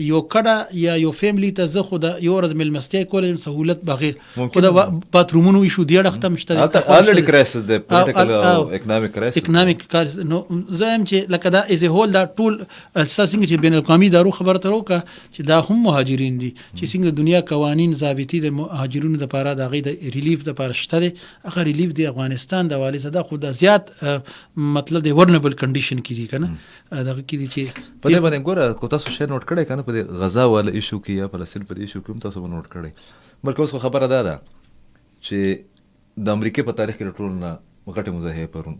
Speaker 2: یو کډه یا یو فیملی ته زه خو د یو ورځ ملمستیا کول سہولت بغیر خو د باترومونو شو دی ختم شته
Speaker 1: الټی کرایسس د پولیټیکل او اکونومیک کرایسس
Speaker 2: اکونومیک نو زم چې لکه دا از هول دا ټول اساسینګ چې بین الاقوامي دارو خبره ترو کا دا هم مهاجرین دي چې څنګه دنیا قوانین ضابطي د مهاجرونو د لپاره د غي د ریلیف د لپاره شته هغه ریلیف د افغانستان د حواله صدا خو د زیات مطلب د ورنبل کنډیشن کې دي کنه دغه کې دي چې
Speaker 1: په دې باندې ګوره کو تاسو شې نوٹ کړئ کنه په غزا ول ایشو کې یا فلسطین په ایشو کې تاسو نوٹ کړئ بلکې اوس خبره ده چې د امریکای په تاریخ کې ټول نه غټه مزاحه پرون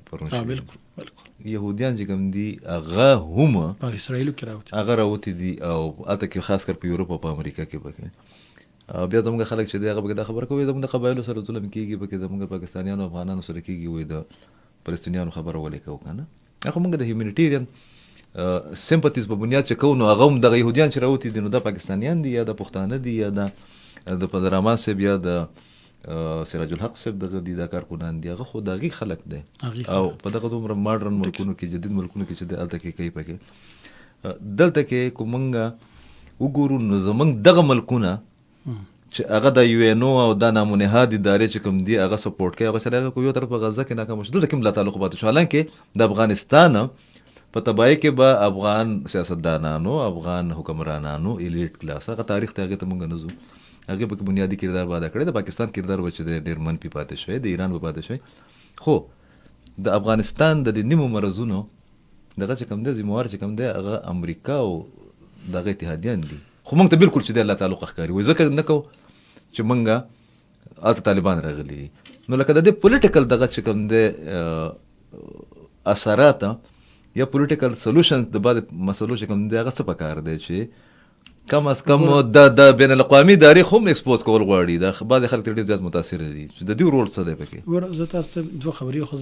Speaker 2: بالکل
Speaker 1: يهوديان چې کوم دي هغه هم
Speaker 2: په اسرائیل کې راوته
Speaker 1: هغه راوته دي او البته کې خاص کر په یورپ او په امریکا کې پکې بیا زموږ خلک چې دی هغه د خبر کوي زموږ قبایلو سره ظلم کیږي پکې زموږ پاکستانیانو افغانانو سره کیږي وي د فلسطینیانو خبره ولې کو کنه هغه موږ د هیومانیټیرین سمپاتیز په بنیاد چې کو نو هغه هم د يهوديان چې راوته دي نو د پاکستانیان دي یا د پښتانه دي یا د پدرامان سه بیا د سراج الحق صاحب دغه دي دا کارکونان دي هغه خو دغه خلک دي او په دغه دومره ماډرن ملکونو کې جدید ملکونو کې چې د الته کې کوي پکې دلته کې کومنګ وګورو نو زمنګ دغه ملکونه چې هغه د یو ان او د نامنهاد ادارې چې کوم دي هغه سپورټ کوي هغه چې هغه کوم یو طرف غزه کې ناکام شول دلته کوم لا تعلقات شو حالانکه د افغانستان په تبعی کې به افغان سیاستدانانو افغان حکمرانانو الیټ کلاس هغه تاریخ ته هغه ته مونږ نزو هغه په بنیادی کردار ادا کړی د پاکستان کردار و چې ډېر منفي پاتې شوی د ایران په پاتې شوی خو د افغانستان د نیمو مرزونو دغه چې کوم د زموار چې کوم د هغه امریکا او دغه اتحادیان دي خو موږ ته بالکل چې د الله تعلق ښکاری وي ځکه نه کو چې موږ الته طالبان راغلي نو لکه د پولیټیکل دغه چې کوم د اثرات یا پولیټیکل سولوشنز د بعد مسلو چې کوم د هغه څه پکار دی چې کم از کم د بین الاقوامي تاریخ هم ایکسپوز کول غواړي. دا بعضې خلک ترې ډېر زیات متاثره دي چې د دې رول څه دی پکې.
Speaker 2: ور زه تاسو ته دوه خبرې خو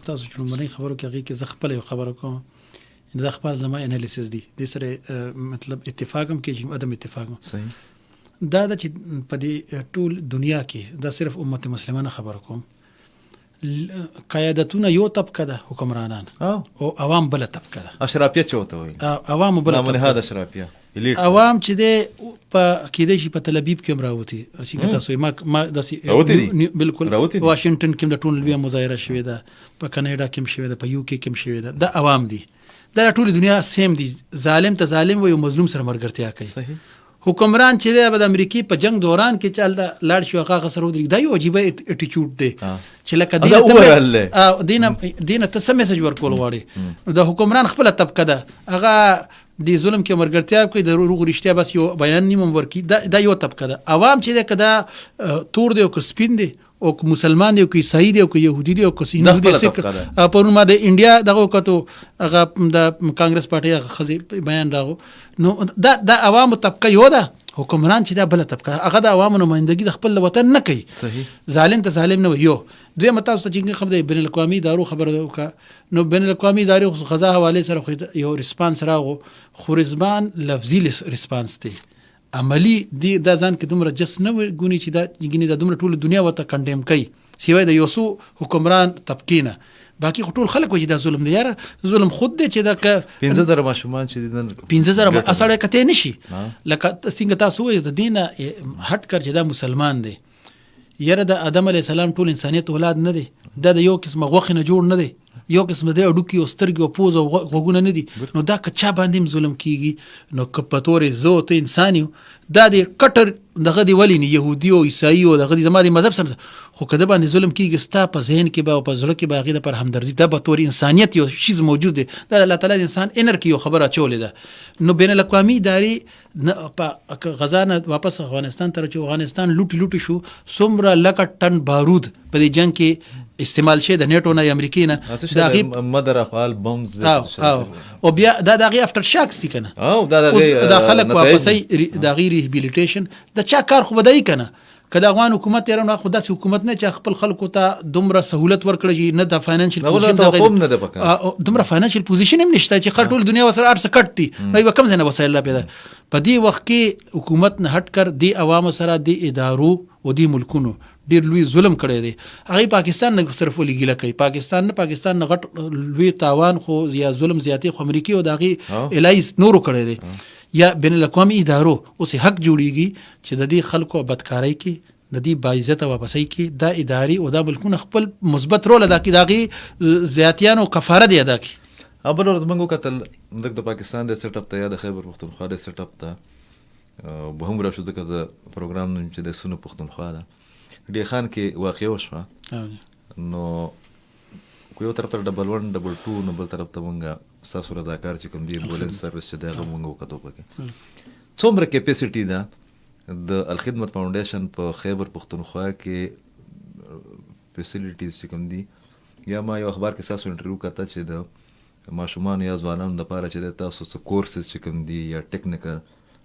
Speaker 2: تاسو چې لومړنۍ خبرو کې هغې کې زه خپله یو خبره کوم، دا خپل زما انالیسس دی، دې سره مطلب اتفاق هم کې عدم اتفاق هم.
Speaker 1: صحیح.
Speaker 2: دا د چې په دې ټول دنیا کې دا صرف امت مسلمانه خبره کوم، قیادتونه یو طبقه ده حکمرانان او عوام بله طبقه ده.
Speaker 1: اشرافیه چې ورته وایي،
Speaker 2: عوام بله طبقه،
Speaker 1: نامنهاد اشرافیه
Speaker 2: عوام چې دی په کېدای شي په تل ابیب کې هم راوتي، څنګه تاسو ما داسې بالکل واشنګټن کې هم د ټول لویه مظاهره شوې ده، په کاناډا کې هم شوې ده، په یو کې هم شوې ده. دا عوام دي، دا ټول دنیا سیم دي، ظالم ته ظالم وي او مظلوم سره مرګرتیا کوي. صحیح. حکمران چې دی به د امریکې په جنگ دوران کې چې هلته لاړ شي هغه سره ودرېږي، دا یو عجیبه اټیچوډ دی چې لکه دینه ته څه میسج ورکول غواړي. د حکمران خپله طبقه ده، هغه د ظلم کې مرګرتیا کوي، د روغ رښتیا بس یو بیان نیمم ورکړي، دا یو طبقه ده. عوام چې دی که دا تور دی او که سپین دی او که مسلمان دی او که عیسائی دی او که یهودي دی او که هندو دی سیک. پرون ما د انډیا دغه وکتو، هغه د کانګرس پارټۍ هغه ښځې بیان راغو، نو دا عوامو طبقه یو ده، حکمران چې دا بله طبقه، هغه د عوامو نمایندګي د خپل وطن نه کوي. صحیح. ظالم ته ظالم نه وي. یو دویمه تاسو ته چې خبره بین الاقوامي ادارو خبره وکړه، نو بین الاقوامي ادارو غذا حوالې سره یو ریسپانس راغو، خو رضوان لفظي ریسپانس دی، عملی دی دا ځان کې دومره جس نه ګوني چې دا یګینې دا دومره ټول دنیا ورته کنډیم کوي، سیوای د یو څو حکمران طبقې نه، باقي خو ټول خلک وایي دا ظلم دی. یاره ظلم خود دی چې دا
Speaker 1: 15,000 ماشومان چې دي
Speaker 2: 15,000 اصله کته نشي، لکه څنګه تاسو وایي د دینه هټ کر چې دا مسلمان دی. یاره د آدم علیه السلام ټول انسانیت اولاد نه دی، دا د یو قسمه غوښې نه جوړ نه دی، یو قسم د اډوکی او سترګې او پوز او غوږونه نه دي، نو دا که چا باندې ظلم کیږي، نو که په تورې زه ته انسان یو، دا د کټر دغه دی ولې نه یهودي او عیسائی او دغه زما د مذهب سره، خو که د باندې ظلم کیږي ستا په ذهن کې به او په زړه کې به هغې دپاره همدردي، دا به تور انسانیت یو شیز موجود دی، دا د الله تعالی د انسان انر کې یو خبره اچولې ده. نو بین الاقوامي ادارې په غزا نه واپس افغانستان ته چې افغانستان لوټي شو، څومره لکه ټن بارود په دې جنگ کې استعمال شي د نیټو نه امریکای نه، دا غي
Speaker 1: مدر افعال بمز
Speaker 2: او بیا دا غي افتر شاکس دي کنه، او دا خلک واپسې دا غي ریهابیلیټیشن دا چا کار خو بدای کنه. که د افغان حکومت یې نه خو داسې حکومت نه چې خپل خلکو ته دومره سهولت ورکړي چې نه د فاینانشل پوزیشن دومره فاینانشل پوزیشن هم نشته چې ټول دنیا ورسره ارڅ کټ دي، نو به کم ځای نه وسایل را پیدا. په دې وخت کې حکومت نه هټ کر دی عوامو سره دی ادارو او دی ملکونو ډیر لوی ظلم کړی دی. هغه پاکستان نه صرف ولګیله کوي، پاکستان نه غټ لوی تاوان خو یا ظلم زیاتې خو امریکای او دغه الایس نورو کړی دی. یا بین الاقوامي ادارو اوس حق جوړیږي چې د دې خلکو بدکارۍ کې د دې باعزته واپسۍ کې دا اداري او دا ملکونه خپل مثبت رول ادا کړي، دغه زیاتیانو کفاره دی ادا کړي.
Speaker 1: ابل ورځ موږ کتل د پاکستان د سیټ اپ ته یا د خیبر پختونخوا د سیټ اپ ته به هم راشو ځکه د پروګرام نوم چې د سونو پختونخوا ده ډی خان کې واقع وشوه، نو یو طرف ته ډبل 1 ډبل 2 نو بل طرف ته مونږه ستاسو رضاکار چې کوم دی امبولانس سروس چې دی هغه مونږ وکتو پکې څومره کیپیسټي ده د الخدمت فاونډیشن په خیبر پختونخوا کې فیسیلیټیز چې کوم دي. یا ما یو اخبار کې تاسو انټرویو کاته چې د ماشومان یا ځوانانو لپاره چې تاسو څه کورسز چې کوم دي یا ټیکنیکل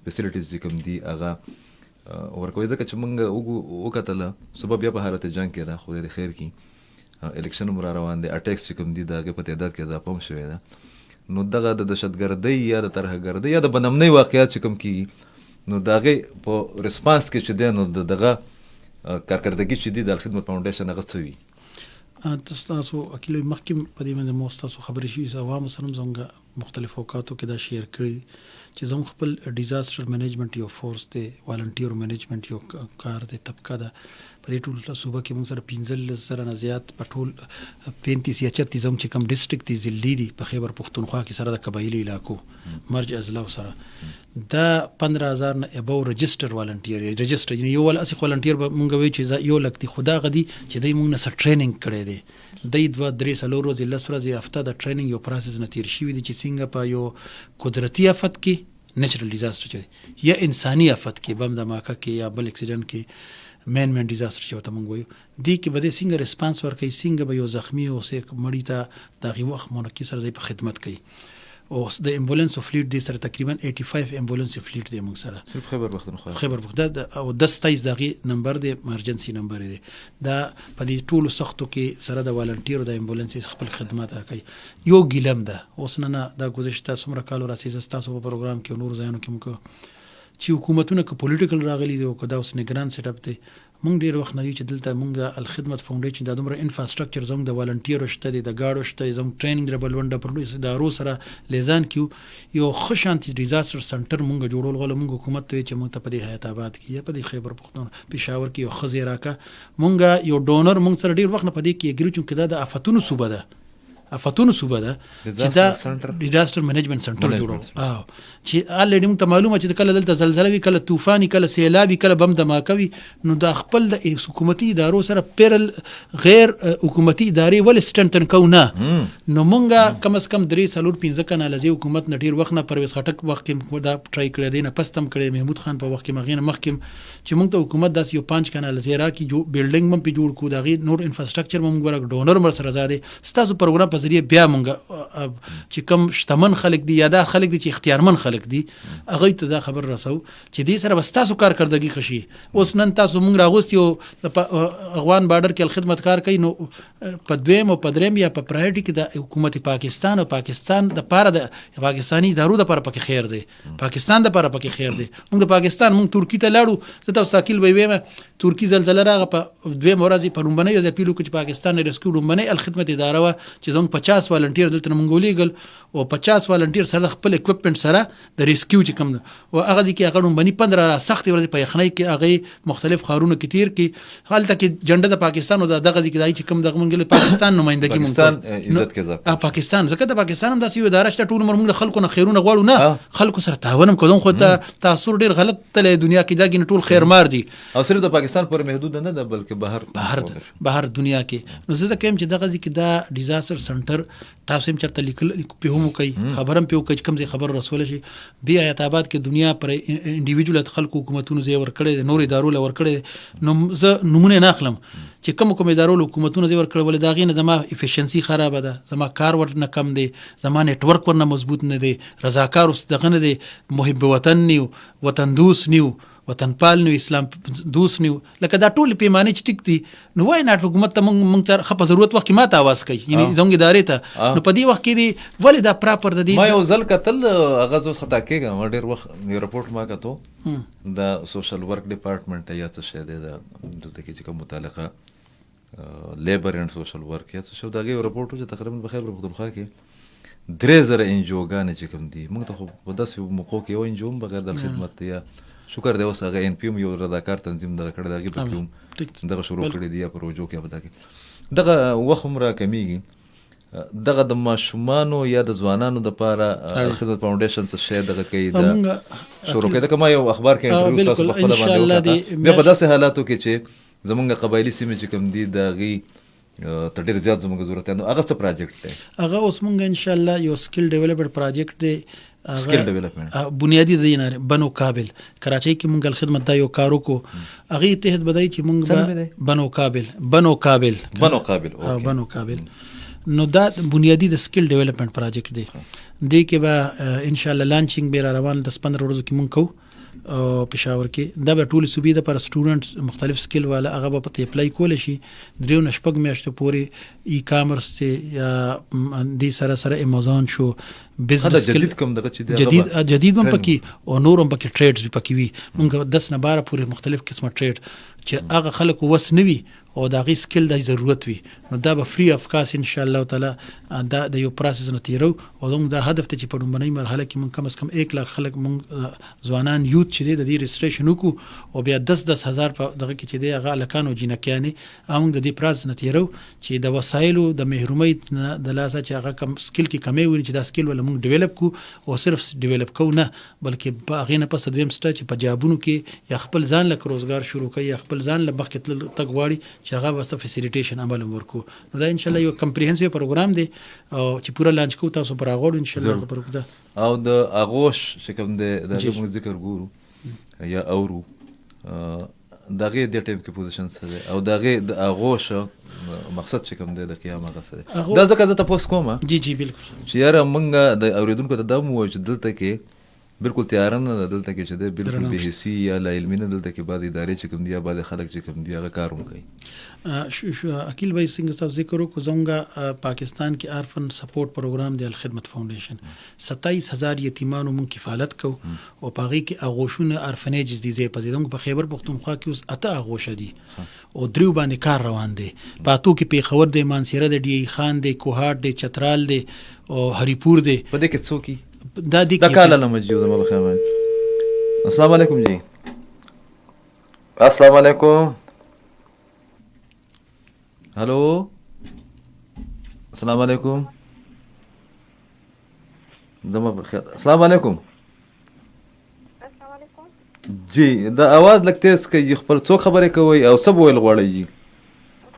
Speaker 1: فیسیلیټیز چې کوم دي هغه ورکوي، ځکه چې مونږ وکتله صبح بیا په حالت جنګ کې ده، خدای دې خیر کړي، الیکشن هم را روان دی، اټیکس چې کوم دي د هغې په تعداد کې اضافه هم شوې ده. نو دغه د دهشتګردۍ یا د ترهګردۍ یا د بدامنۍ واقعیات چې کوم کېږي، نو د هغې په ریسپانس کې چې دی نو دغه کارکردګي چې دي د الخدمت فاونډیشن هغه څه وي؟
Speaker 2: تاسو اکیلو مخکې په دې باندې مو تاسو خبرې شوي، عوامو سره هم زموږ مختلفو اوقاتو کې دا شیر کړي چې زموږ خپل ډیزاسټر مینجمنټ یو فورس دی، والنټیر مینجمنټ یو کار دی، طبقه ده په دې ټول صوبه کې موږ سره 15,000 نه زیات په ټول 35 یا 36 زموږ چې کوم ډسټرکټ دي ضلعي دي په خیبر پختونخوا کې سره د قبایلي علاقو مرج اضلاع سره دا 15,000 نه ابو رجسټر والنټیر رجسټر یو ول اسی والنټیر به مونږ وی چې یو لکتي خدا غدي چې دای مونږ نه سره ټریننګ کړی دی، دای 2-3 سالو ورځې لس ورځې هفته د ټریننګ یو پروسس نه تیر شوی دی چې څنګه په یو قدرتي آفت کې نیچرل ډیزاستر چې یا انساني آفت کې بم دماکه کې یا بل اکسیډنټ کې مین ډیزاستر چې وته مونږ وایو دی کې به د څنګه ریسپانس ورکوي، څنګه به یو زخمی او مړی ته دغه وخت مونږ کې سره په خدمت کوي. او د امبولانس فلیټ دی سره تقریبا 85 امبولانس فلیټ دی موږ سره
Speaker 1: صرف خیبر پختونخوا
Speaker 2: او 10 دغه نمبر دی ایمرجنسي نمبر دی دا په دې ټولو سختو کې سره د والنټیرو د امبولانس خپل خدمات کوي یو ګیلم ده اوس نه دا گذشته څومره کال راځي تاسو په پروګرام کې نور ځایونو کې موږ چې حکومتونه که پولیټیکل راغلي دي او که دا اوس نگران سیټ اپ دی مونږ ډیر وخت نه یو چې دلته مونږ د الخدمت فاونډیشن د دومره انفراستراکچر زموږ د والنټیرو شته دي د گاډو شته زموږ ټریننګ د بلونډه پر ادارو سره لیزان کیو یو خوشانتی ډیزاستر سنټر مونږ جوړول غواړو مونږ حکومت ته چې مونږ ته په دې حیات آباد کې یا په دې خیبر پختونخوا پېښور کې یو خزې راکا مونږ یو ډونر مونږ سره ډیر وخت نه پدې کې ګریو چې دا د آفتونو صوبه ده چې دا ډیزاستر مینجمنت سنټر جوړو او چې الریډي موږ ته معلومه چې کله دلته زلزلہ وی کله طوفان کله سیلاب کله بم دماکه وی نو د خپل د حکومتي ادارو سره پیرل غیر حکومتي ادارې ول سټنټن کو نه نو مونږه کم از کم 3-4-5 کنه لزی حکومت نه ډیر وخت نه پرویز خټک وخت کې دا ټرای کړی دی نه پستم کړی محمود خان په وخت کې مغینه مخکې چې مونږ ته حکومت داس یو 5 کنه لزی را کی جو بلډینګ مم په جوړ کو دغه نور انفراستراکچر مم ګور ډونر مر سره زاده ستاسو پروګرام په ذریعہ بیا مونږ چې کم شتمن خلک دي یا دا خلک دي چې اختیارمن خلک دي هغه ته دا خبر رسو چې دې سره تاسو کارکردګي خشي اوس نن تاسو مونږ راغوستي او افغان بارډر کې خدمتکار کوي نو په دویم او په دریم یا په پرایورټي کې د حکومت پاکستان او پاکستان د پاره د پاکستانی ادارو د پاره پکې خیر دی پاکستان د پاره پکې خیر دی مونږ د پاکستان مونږ ترکی ته لاړو زه تاسو ساکل ویم ترکی زلزلہ راغه په دویم ورځ په رومبنۍ د پیلو کې پاکستان ریسکیو رومبنۍ الخدمت اداره وا چې زموږ 50 والنټیر دلته مونږ ولیګل او 50 والنټیر سره خپل اکوپمنټ سره د ریسکیو چې کوم او هغه دي کې هغه رومبنۍ 15 سخت ورځ په یخنۍ کې هغه مختلف خارونو کې تیر کې حالت کې جنډه د پاکستان او دغه دي کې دای چې کوم دغه مونږ پاکستان نمائندګي مونږ
Speaker 1: عزت کې ځکه
Speaker 2: پاکستان ځکه د پاکستان هم داسې یو اداره شته ټول مونږ خلکو نه خیرونه غواړو نه خلکو سره تعاون کوم خو ته تاثیر ډیر غلط تل دنیا کې دا ټول خیرمار دي
Speaker 1: او صرف د پاکستان پر محدود نه ده بلکې
Speaker 2: بهر دنیا کې نو زه کوم چې دغه ځکه دا ډیزاستر سنټر تاسو هم چرته لیکل په هم کوي خبرم په کوي کوم ځای خبر رسول شي بیا حیات آباد کې دنیا پر انډیویډوال خلکو حکومتونو زی ور کړی نور ادارو لور کړی نو زه نمونه نه اخلم چې کوم ادارو حکومتونو زی ور کړی ول دا غینه زما افیشنسي خراب ده زما کار ور نه کم دی زما نیټ ورک ور نه مضبوط نه دی رضاکار اوس دغه نه دی محب وطن نیو وطن دوست نیو وطن پال نو اسلام دوست نیو لکه دا ټول پیمانه چې ټیک دي نو وای نه حکومت ته مونږ ته خپ ضرورت وخت کې ماته आवाज کوي یعنی زموږ ادارې ته نو په دې وخت کې دی ولې دا پراپر د دې
Speaker 1: ما یو ځل کتل اغاز اوس خطا کېږم ډېر وخت یو رپورټ ما کتو دا سوشل ورک ډپارټمنټ یا څه شه دی دا دلته کې چې کوم متعلقه لیبر اینڈ سوشل ورک یا څه شو دا یو رپورټ چې تقریبا په خیبر پختونخوا کې 3000 انجوګانې چې کوم دي موږ ته خو په داسې موقعو کې یو انجوم بغیر د خدمت یا شکر دی اوس هغه ان پی ام یو رضاکار تنظیم دغه کړی دغه په کوم دغه شروع کړی دی یا پروژو کې پتا کې دغه وخت عمره کمیږي دغه د ماشومانو یا د ځوانانو د پاره خدمت فاونډیشن څه شی دغه کوي دا شروع کړي دا کوم یو اخبار کې انټرویو تاسو په خپل باندې بیا په داسې حالاتو کې چې زمونږ قبایلی سیمې چې کوم دي دغه ته ډېر زیات زموږ ضرورت دی نو هغه څه پروجیکټ دی
Speaker 2: هغه اوس مونږ ان شاء الله یو سکل ډیولپمنٹ پروجیکټ دی
Speaker 1: سکل ډیولپمنٹ
Speaker 2: بنیادی دی نه بنو کابل کراچۍ کې مونږ خدمت دا یو کارو کو هغه تحت بدای چې مونږ بنو کابل نو دا بنیادی د سکل ډیولپمنٹ پروجیکټ دی دې کې به ان شاء الله لانچینګ به روان 10-15 ورځې کې مونږ کوو پېښور کې دا به ټول صوبې د پر سټوډنټس مختلف سکل والا هغه به پته اپلای کول شي دریو نشپګ میاشتو پورې ای کامرس یا دې سره امازون شو بزنس
Speaker 1: جدید کوم دغه چې
Speaker 2: جدید هم پکې او نور هم پکې ټریډز به پکې وي مونږ 10 نه 12 پورې مختلف قسمه ټریډ چې هغه خلکو وس نوي او دا غي سکل د ضرورت وي نو دا به فری اف کاست ان شاء الله تعالی دا د یو پروسس نه تیرو او زموږ دا هدف ته چې په لومړنۍ مرحله کې مونږ کم از کم 1 لک خلک مونږ ځوانان یوت چې د دې رجسټریشن وکړو او بیا 10,000 په دغه کې چې دی هغه لکانو جنکیانې موږ د دې پروسس نه تیرو چې د وسایلو د محرومۍ د لاسه چې هغه کم سکل کې کمی وي چې دا سکل ول مونږ ډیولپ کو او صرف ډیولپ کو نه بلکې په غینه پس دویم سټاچ په جابونو کې یا خپل ځان لک روزګار شروع کوي یا خپل ځان له مخکې تل تګواړي چې هغه واسطه فیسیلیټیشن عمل ورکو نو دا ان شاء الله یو کمپریهنسیو پروګرام دی او چې پورا لانچ کو تاسو پر هغه ان شاء الله پروګرام
Speaker 1: او د اغوش چې کوم د موږ ذکر ګورو یا اورو دغه د ټیم کې پوزیشن څه او دغه د اغوش مقصد چې کوم دی د قیام هغه څه دی دا ځکه زه تاسو کوم
Speaker 2: جی بالکل
Speaker 1: چې یاره مونږ د اوریدونکو ته دا مو چې دلته کې بالکل تیار نه دلته کې چې د بالکل به حسي یا لا علمي نه دلته کې بعض ادارې چې کوم دی یا بعض خلک چې کوم دی هغه کار کوي.
Speaker 2: شو عقیل بھائی څنګه تاسو ذکر وکړو زموږ پاکستان کې عرفن سپورټ پروګرام دی الخدمت فاونډیشن 27000 یتیمانو مون کفالت کو او پاغي کې اغوشونه عرفنیج دي زی په زموږ په خیبر پختونخوا کې اوس اته اغوش دي او دریو باندې کار روان دي پاتو کې پیښور دی مانسیره دی ډی خان دی کوهاټ دی چترال دی او هریپور دی
Speaker 1: په دې کې څوک
Speaker 2: دا
Speaker 1: کاله لمجو زما بخیر. السلام علیکم جی. السلام علیکم. هلو السلام علیکم. زما بخیر. السلام علیکم.
Speaker 3: السلام علیکم
Speaker 1: جی دا आवाज لګ تیز کوي خپل څو خبرې کوي او سب ویل غواړي جی.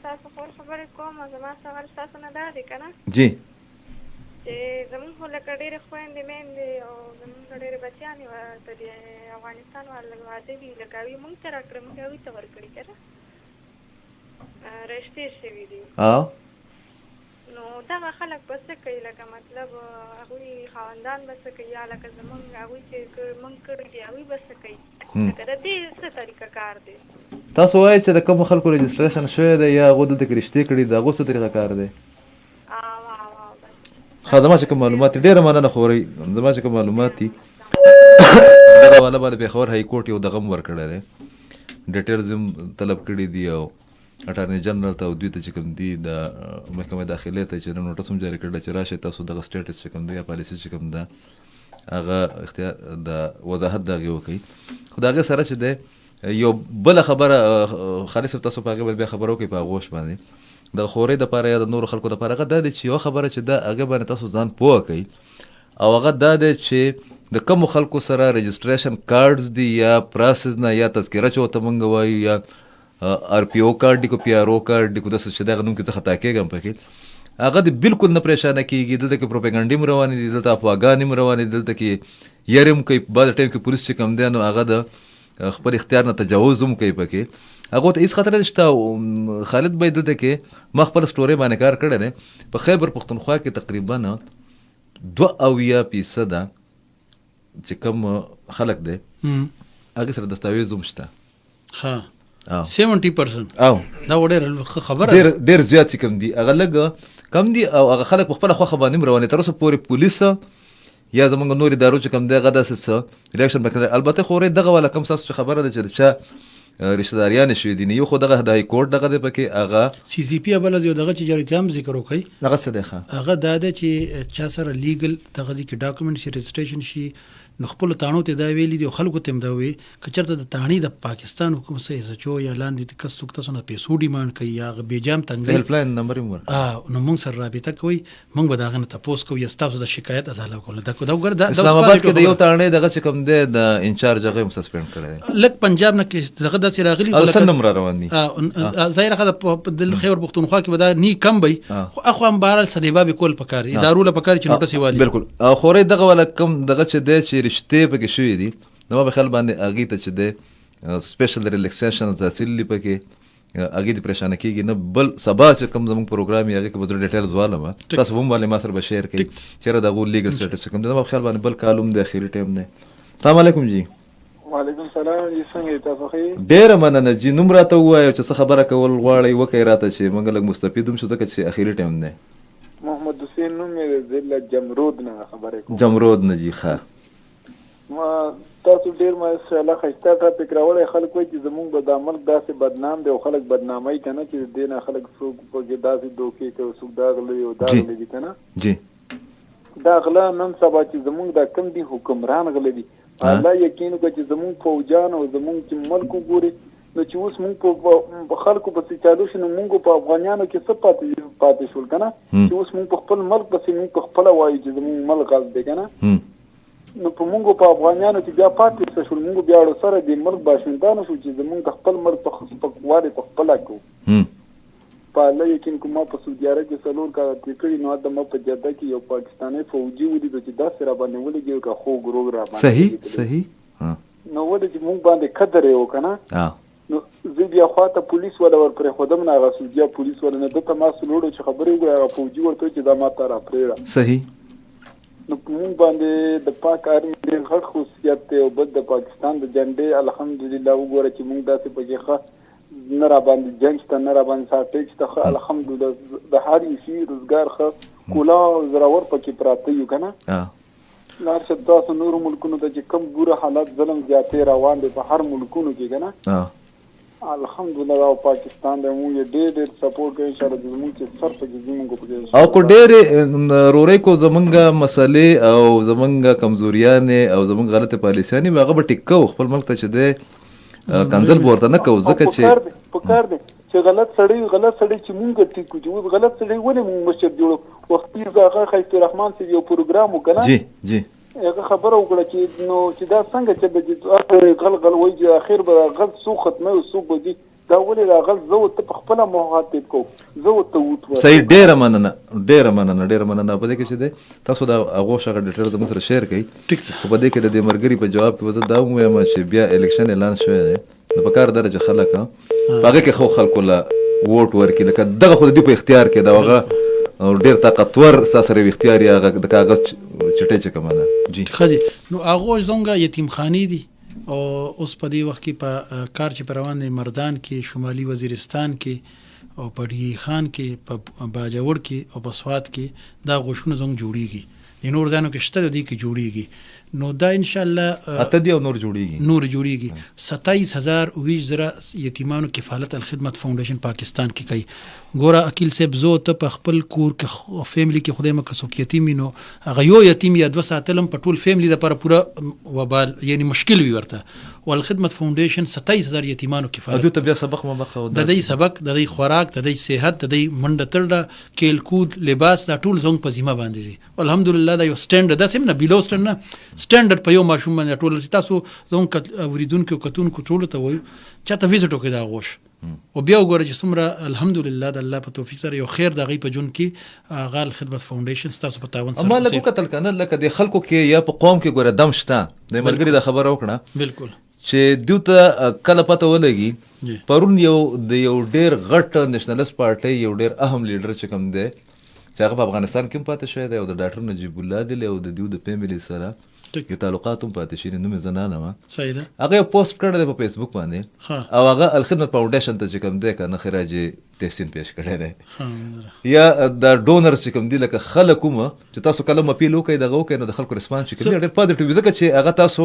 Speaker 3: تاسو خبرې کوم زما سوال تاسو نه دا دی کنه
Speaker 1: جی
Speaker 3: چې زموږ هلکه ډېرې خویندې میندې او زموږ ډېرې بچیانې ورته د افغانستان واده دي لکه هغوی مونږ ته راکړه مونږ هغوی ته ورکړي که نه رشتې شوي دي نو دغه خلک به څه کوي لکه مطلب هغوی خاوندان به څه کوي یا لکه زموږ هغوی چې مونږ کړي دي هغوی به څه کوي لکه د دې څه طریقه کار دی
Speaker 1: تاسو وایئ چې د کومو خلکو رجسټریشن شوی دی یا هغوی دلته کې رشتې کړي د هغو څه طریقه کار دی زما چې کوم معلومات ډېره مننه خورئ زما چې کوم معلومات دي دغه والا باندې پېښور های کورټ یو دغه هم ورکړی دی ډیټیلز هم طلب کړي دي او اټارني جنرال ته او دوی ته چې کوم دي د محکمه داخلې ته چې نوټس هم جاري کړی چې راشئ تاسو دغه سټیټس چې کوم دی یا پالیسي چې کوم ده هغه اختیار د وضاحت د هغې وکړي خو د هغې سره چې دی یو بله خبره خالص تاسو په هغې باندې بیا خبره وکړئ په هغوش باندې د خورۍ دپاره یا د نورو خلکو دپاره هغه دا دی چې یوه خبره چې دا هغې باندې تاسو ځان پوه کوئ او هغه دا دی چې د کومو خلکو سره رجسټریشن کارډز دي یا پراسز نه یا تذکره چې ورته موږ وایو یا آر پی او کارډ دي که پی آر او کارډ دي که داسې چې دغه نوم کې زه خطا کېږم پکې هغه د بالکل نه پریشانه کېږي دلته کې پروپیګنډې هم روانې دي دلته افواګانې هم روانې دي دلته کې یارې هم کوي بعض ټایم کې پولیس چې کوم دی نو هغه د خپل اختیار نه تجاوز هم کوي پکې هغه ته هیڅ خطر نشته خالد بھائی دلته کې ما خپل سټوري باندې کار کړی دی په خیبر پښتونخوا کې تقریبا 82% چې کوم خلک دی هغې سره دستاویز هم شته
Speaker 2: 70%
Speaker 1: او
Speaker 2: دا ډېره خبره
Speaker 1: ډېر زیات چې کوم دي هغه لږ کم دي او هغه خلک په خپله خوښه باندې هم روانې تر اوسه پورې پولیس یا زمونږ نور ادارو چې کوم دی هغه داسې څه ریاکشن پکې البته خورې دغه والا کم ستاسو چې خبره ده چې د چا رشته داریانې شوي دي نه یو خو دغه د های کورټ دغه دی پکې هغه
Speaker 2: سی سی پی بله یو دغه چې جاري کام ذکر وکړئ
Speaker 1: هغه څه دی
Speaker 2: هغه دا دی چې چا سره لیګل دغه ځای کې ډاکومنټ شي رجسټریشن شي نو خپلو تاڼو ته دا ویلي دي او خلکو ته هم دا وایي که چېرته د تاڼې د پاکستان حکومت څه ایس ایچ او یا لاندې کس څوک تاسو نه پیسو ډیمانډ کوي یا هغه بېجام تنګوي
Speaker 1: هیلپلاین نمبر یې ورکړئ
Speaker 2: نو موږ سره رابطه کوئ موږ به د هغه نه تپوس کوو یا ستاسو د شکایت ازاله کوو دا وګوره
Speaker 1: اسلام آباد کې د یو تاڼې دغه چې کوم دی د انچارج هغه هم سسپینډ کړی دی
Speaker 2: لږ پنجاب نه کې دغه داسې راغلي
Speaker 1: څه نوم را روان دي
Speaker 2: ظاهره خبره د خیبر پښتونخوا کې به دا نی کم وي خو اخو هم بهرحال سدیبابې کول پکار ادارو له پکار چې نوټس یې والي
Speaker 1: بالکل خورۍ دغه والا کم دغه چې دی چې رشتې پکې شوي دي نو ما په خیال باندې هغې ته چې دی سپیشل ریلیکسیشن حاصل دي پکې هغې دې پریشانه کېږي نه بل سبا چې کوم زموږ پروګرام یې هغې کې به زه ډیټیلز والم تاسو هم باندې ما سره به شیر کوئ چېرې د هغو لیګل سټیټس چې کوم دی زما په خیال باندې بل کالم دی اخري ټایم دی. السلام علیکم جی.
Speaker 4: وعلیکم السلام جی څنګه یې تاسو ښه یې
Speaker 1: ډېره مننه جی نوم راته ووایو چې څه خبره کول غواړئ وکئ راته چې موږ لږ مستفید هم شو ځکه چې اخري ټایم دی.
Speaker 4: محمد حسین نوم یې دی له جمرود نه خبرې کوم
Speaker 1: جمرود نه جی ښه
Speaker 4: ما تاسو ډېر ماشاءالله ښایسته ټاپک راوړی خلک وایي چې زمونږ به دا ملک داسې بدنام دی او خلک بدناموي که نه چې د دې نه خلک څوک پکې داسې دوکې کوي څوک دا غله او دا غله دي که نه
Speaker 1: جی
Speaker 4: دا غله نن سبا چې زمونږ دا کم دي حکمران غله دي الله یقین وکړه چې زمونږ فوجان او زمونږ چې ملک وګوري نو چې اوس مونږ په خلکو پسې چالو شو نو مونږ په افغانیانو کې څه پاتې شول که نه چې اوس مونږ په خپل ملک پسې مونږ په خپله وایو چې زمونږ ملک غصب دی که نه نو په مونږ په افغانیانو کې بیا پاتې څه شول مونږ بیا اړو سره د ملک باشندانو شو چې زمونږ د خپل ملک په خپلوالي په خپله کوو په الله یقین کوم ما په سعودي عرب کې 4 کاله تېر کړي نو هلته ما په جده کې یو پاکستانی فوجي ولیدو چې داسې را باندې ولګي لکه خوږ روغ را باندې
Speaker 1: صحیح
Speaker 4: نو ولې چې مونږ باندې قدر یې وکړه نو زه بیا خواته پولیس ولا ور پرې خودم نه هغه سوجیا پولیس ولا نه دته ما سلوړو چې خبرې وکړه هغه فوجي ورته چې دا ما ته را پرېږده
Speaker 1: صحیح.
Speaker 4: نو مونږ باندې د پاک آرمي ډېر غټ خصوصیت دی او بل د پاکستان د جنډې الحمدلله وګوره چې مونږ داسې پکې ښه نه را باندې جنګ شته نه را باندې ساټېج شته ښه الحمدلله د هر یشي روزګار ښه کولا او زراور پکې پراته یو که نه لار چې تاسو نورو ملکونو ته چې کم بوره حالات ظلم زیاتې روان دی په هر ملکونو کې که نه الحمدلله او پاکستان د مونږ ډېر سپورټ کوي انشاءالله زمونږ چې سر پکې زمونږ پکې
Speaker 1: او کو ډېرې رورۍ کو زمونږ مسلې او زمونږ کمزوریانې او زمونږ غلطې پالیسیانې هغه به ټیک کوو خپل ملک ته چې دی کنزل به ورته نه کوو ځکه چې
Speaker 4: پکار دی چې غلط سړی چې مونږ ټیک کړو چې اوس غلط سړی ولې مونږ مشر جوړو وختي هغه خیرت الرحمن صاحب یو پروګرام وکړه
Speaker 1: جی
Speaker 4: هغه خبره وکړه چې نو چې دا څنګه چې غلغل وایي چې اخر به غلط سو ختمه او سو بدی دا ولې دا غلط زه ته په خپله مخاطب کوم زه ته وټ
Speaker 1: صحیح. ډېره مننه په دې کې چې دی تاسو دا هغو شغه ډیټیل د مصر شیر کړئ
Speaker 2: ټیک
Speaker 1: خو په دې کې د دې مرګري په جواب کې وته دا ووایم چې بیا الیکشن اعلان شوی دی نو په کار ده چې خلک په هغه کې خو خلکو له ووټ ورکړي لکه دغه خو د دوی په اختیار کې دا هغه ډېر طاقتور سره اختیار یې هغه د کاغذ چټۍ چې کومه ده جی
Speaker 2: ښه دي. نو هغه زموږ یتیمخانې دي او اوس په دې وخت کې په کار چې په روان دی مردان کې شمالي وزیرستان کې او په ډی خان کې په باجوړ کې او په سوات کې دا غوښونه زموږ جوړیږي د نور ځایونو کې شته دي کې جوړیږي نو دا ان شاء الله
Speaker 1: اته دی او نور جوړیږي 27000 یتیمانو کفالت الخدمت فاونډیشن پاکستان کې کوي ګوره عقیل صاحب زه ته په خپل کور کې فیملی کې خدای مکه څوک یتیم نو هغه یو یتیم یا 2 ساتلم په ټول فیملی لپاره پوره وبال یعنی مشکل وي ورته والخدمت فاونډیشن 27000 یتیمانو کفالت ادو ته بیا سبق مبقه
Speaker 2: د دې سبق د دې خوراک د دې صحت د دې منډه تړه کېل کود لباس دا ټول زنګ په ذمہ باندې دي الحمدلله دا یو سټانډرډ ده سم نه بیلو سټانډرډ په یو ماشوم باندې ټول تاسو زموږ اوریدونکو کتونکو ټول ته وایو چاته ویزټ وکړئ دا غوښ او بیا وګوره چې څومره الحمدلله د الله په توفیق سره یو خیر د غي په جون کې غال خدمت فاونډیشن تاسو په تعاون سره
Speaker 1: اما لکه قتل کنه لکه د خلکو کې یا په قوم کې ګوره دم شته د ملګری د خبره وکړه
Speaker 2: بالکل
Speaker 1: چې دوته کله پته ولګي پرون یو ډیر غټ نېشنلست پارټي یو ډیر اهم لیډر چې کوم دی چې هغه په افغانستان کې پاتې شوی دی او د ډاکټر نجیب الله دی او د دیو د فیملی سره کې تعلقات هم پاتې شي نو مې زنانه ما
Speaker 2: صحیح ده
Speaker 1: هغه پوسټ کړی دی په فیسبوک باندې او هغه الخدمت فاونډیشن ته چې کوم دی کنه خراج تحسین پیش کړی دی یا د ډونرز چې کوم دی لکه خلک کوم چې تاسو کله مپیل وکړئ دغه وکړئ نو د خلکو ریسپانس چې کوم ډېر پازیټیو ځکه چې هغه تاسو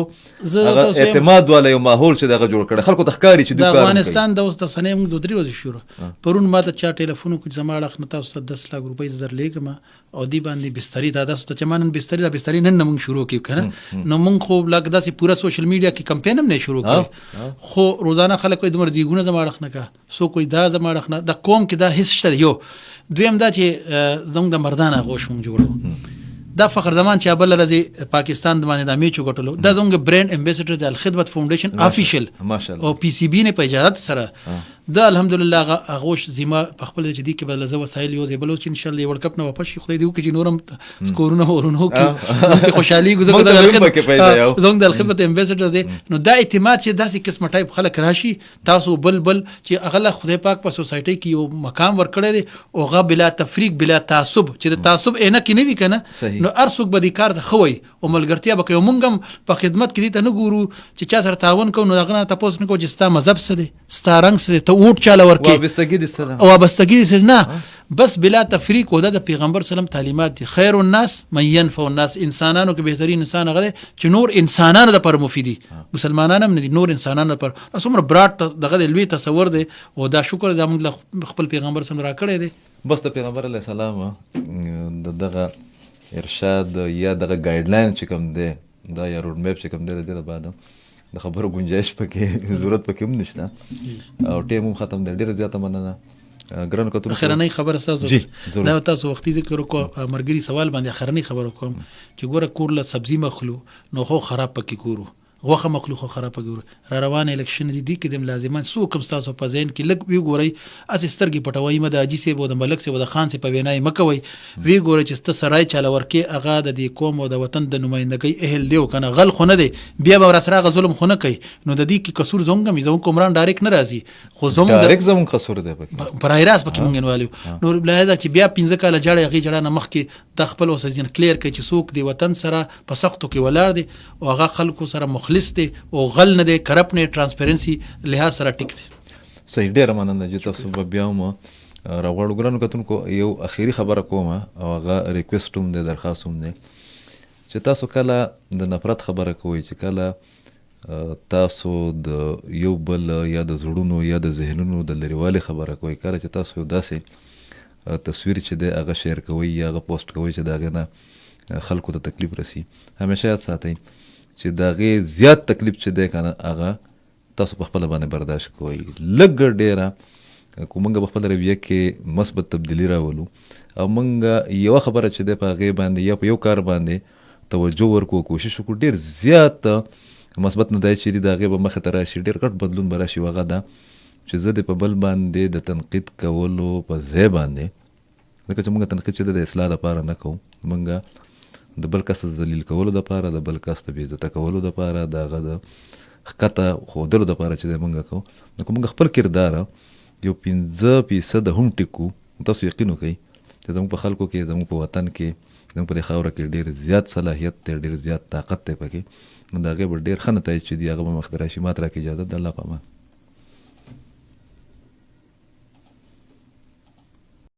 Speaker 1: هغه اعتماد والا یو ماحول چې دغه جوړ کړی خلکو تخکاری چې
Speaker 2: د افغانستان د اوس د سنې موږ 2-3 ورځې شروع پرون ما ته چا ټلیفون وکړ زما اړه نه تاسو 10 لک روپۍ زر لیکم او دی باندې بستری دا تاسو ته چمنن بستری نن موږ شروع کیو کنه نو موږ خو لکه داسې پورا سوشل میډیا کې کمپاین هم نه شروع کړی خو روزانه خلک کوئی دمر دیګونه زما اړه نه کا سو کوئی دا زما اړه نه د قوم کې دا هیڅ شته یو دویم دا چې زموږ د مردانه غوښ مونږ جوړو دا فخر زمان چې ابل رضی پاکستان د باندې د میچو غټلو دا زموږ برانډ امبیسډر د الخدمت فاونډیشن افیشل او پی سی بی نه په اجازه سره دا الحمدلله غوښ زما په خپل جدي کې بل زو وسایل یو زبلو چې ان شاء الله ورلد کپ نه واپس خدای دې وکړي نورم سکورونه ورونو کې خوشحالي گزاره زموږ د الخدمت امبیسډر دی نو دا اعتماد چې داسې قسمه ټایپ خلک راشي تاسو بل چې اغله خدای پاک په سوسایټي کې یو مقام ورکړی دی او غا بلا تفریق بلا تعصب چې د تعصب نه کې نه وی کنه نو ارڅوک به د کار د خوي او ملګرتیا به کوم موږ په خدمت کې ته نه ګورو چې چا سره تعاون کوو نو دغه تاسو نه کو چې ستا مذهب څه دی ستا رنگ څه دی ته ووټ چاله ورکې وابستګي دي نه بس بلا تفریق او د پیغمبر سلام تعلیمات دي خیر الناس من ينفع الناس انسانانو کې بهترین انسان هغه چې نور انسانانو د پر مفیدی مسلمانانو هم نه نور انسانانو پر اسمر براټ دغه لوی تصور دی او دا شکر د موږ خپل پیغمبر سره را کړی دی
Speaker 1: بس د پیغمبر علیه السلام دغه ارشاد یا دغه ګایډلاین چې کوم دی دا یا روډ میپ چې کوم دی د دې لپاره د خبرو گنجائش پکې ضرورت پکې هم نشته او ټیم هم ختم دی ډېر زیاته مننه ګران کتو
Speaker 2: اخرنۍ خبر تاسو دا تاسو وختي ذکر وکړو مرګري سوال باندې اخرنۍ خبر وکم چې ګوره کور له سبزی مخلو نو خو خراب پکې کورو غوښه مخلوق خراب ګور را روان الیکشن دي کې د لازمان سو کوم تاسو په ذهن کې لګ وی ګوري اس سترګې پټوي مده اجي سي بو د ملک سي بو د خان سي په وینای مکوي وی ګوري چې ست سرای چاله ورکه اغا د دې قوم او د وطن د نمائندګۍ اهل دیو کنه غل خونه دی بیا به راسره ظلم خونه کوي نو د دې کې قصور زونګم زمون کومران ډایرکټ نه راځي خو
Speaker 1: ډایرکټ زمون قصور دی
Speaker 2: پرای راس پکې مونږ نوالو نو بلایدا چې بیا 15 کاله جړې غي جړه نه مخ کې د خپل وسجن کلیر کوي چې څوک دی وطن سره په سختو کې ولار دی او هغه خلکو سره مخلص دی او غل نه دی کرپ نه ترانسپیرنسي لحاظ سره ټیک دی
Speaker 1: صحیح ډیر مننه چې تاسو بیا مو راوړو ګرانو کتونکو یو اخیری خبره کوم او هغه ریکوست هم دی درخواست هم دی چې تاسو کله د نفرت خبره کوئ چې کله تاسو د یو بل یا د زړونو یا د ذهنونو د لرېوالي خبره کوئ کله چې تاسو یو داسې تصویر چې دی هغه شیر کوئ یا هغه پوسټ کوئ چې د هغې نه خلکو ته تکلیف رسي همیشه یاد ساتئ چې د هغې زیات تکلیف چې دی که نه هغه تاسو په خپله باندې برداشت کوئ لږ ډېره که موږ په خپله رویه کې مثبت تبدیلي راولو او موږ یوه خبره چې دی په هغې باندې یا په یو کار باندې توجه ورکو کوشش وکړو ډېر زیات مثبت نتایج چې دي د هغې به مخې ته راشي ډېر غټ بدلون به راشي هغه ده چې زه د په بل باندې د تنقید کولو په ځای باندې ځکه چې موږ تنقید چې د اصلاح لپاره نه کوو موږ د بل کس ذلیل کولو دپاره د بل کس د بېعزته کولو دپاره د هغه د ښکته ښودلو دپاره چې دی موږ کوو نو که موږ خپل کردار یو 15% هم ټیکو تاسو یقین وکئ چې زموږ په خلکو کې زموږ په وطن کې زموږ په دې خاوره کې ډېر زیات صلاحیت دی ډېر زیات طاقت دی پکې نو د هغې به ډېر ښه نتایج چې دي هغه به مخته راشي ما ته راکړي اجازت د الله په امان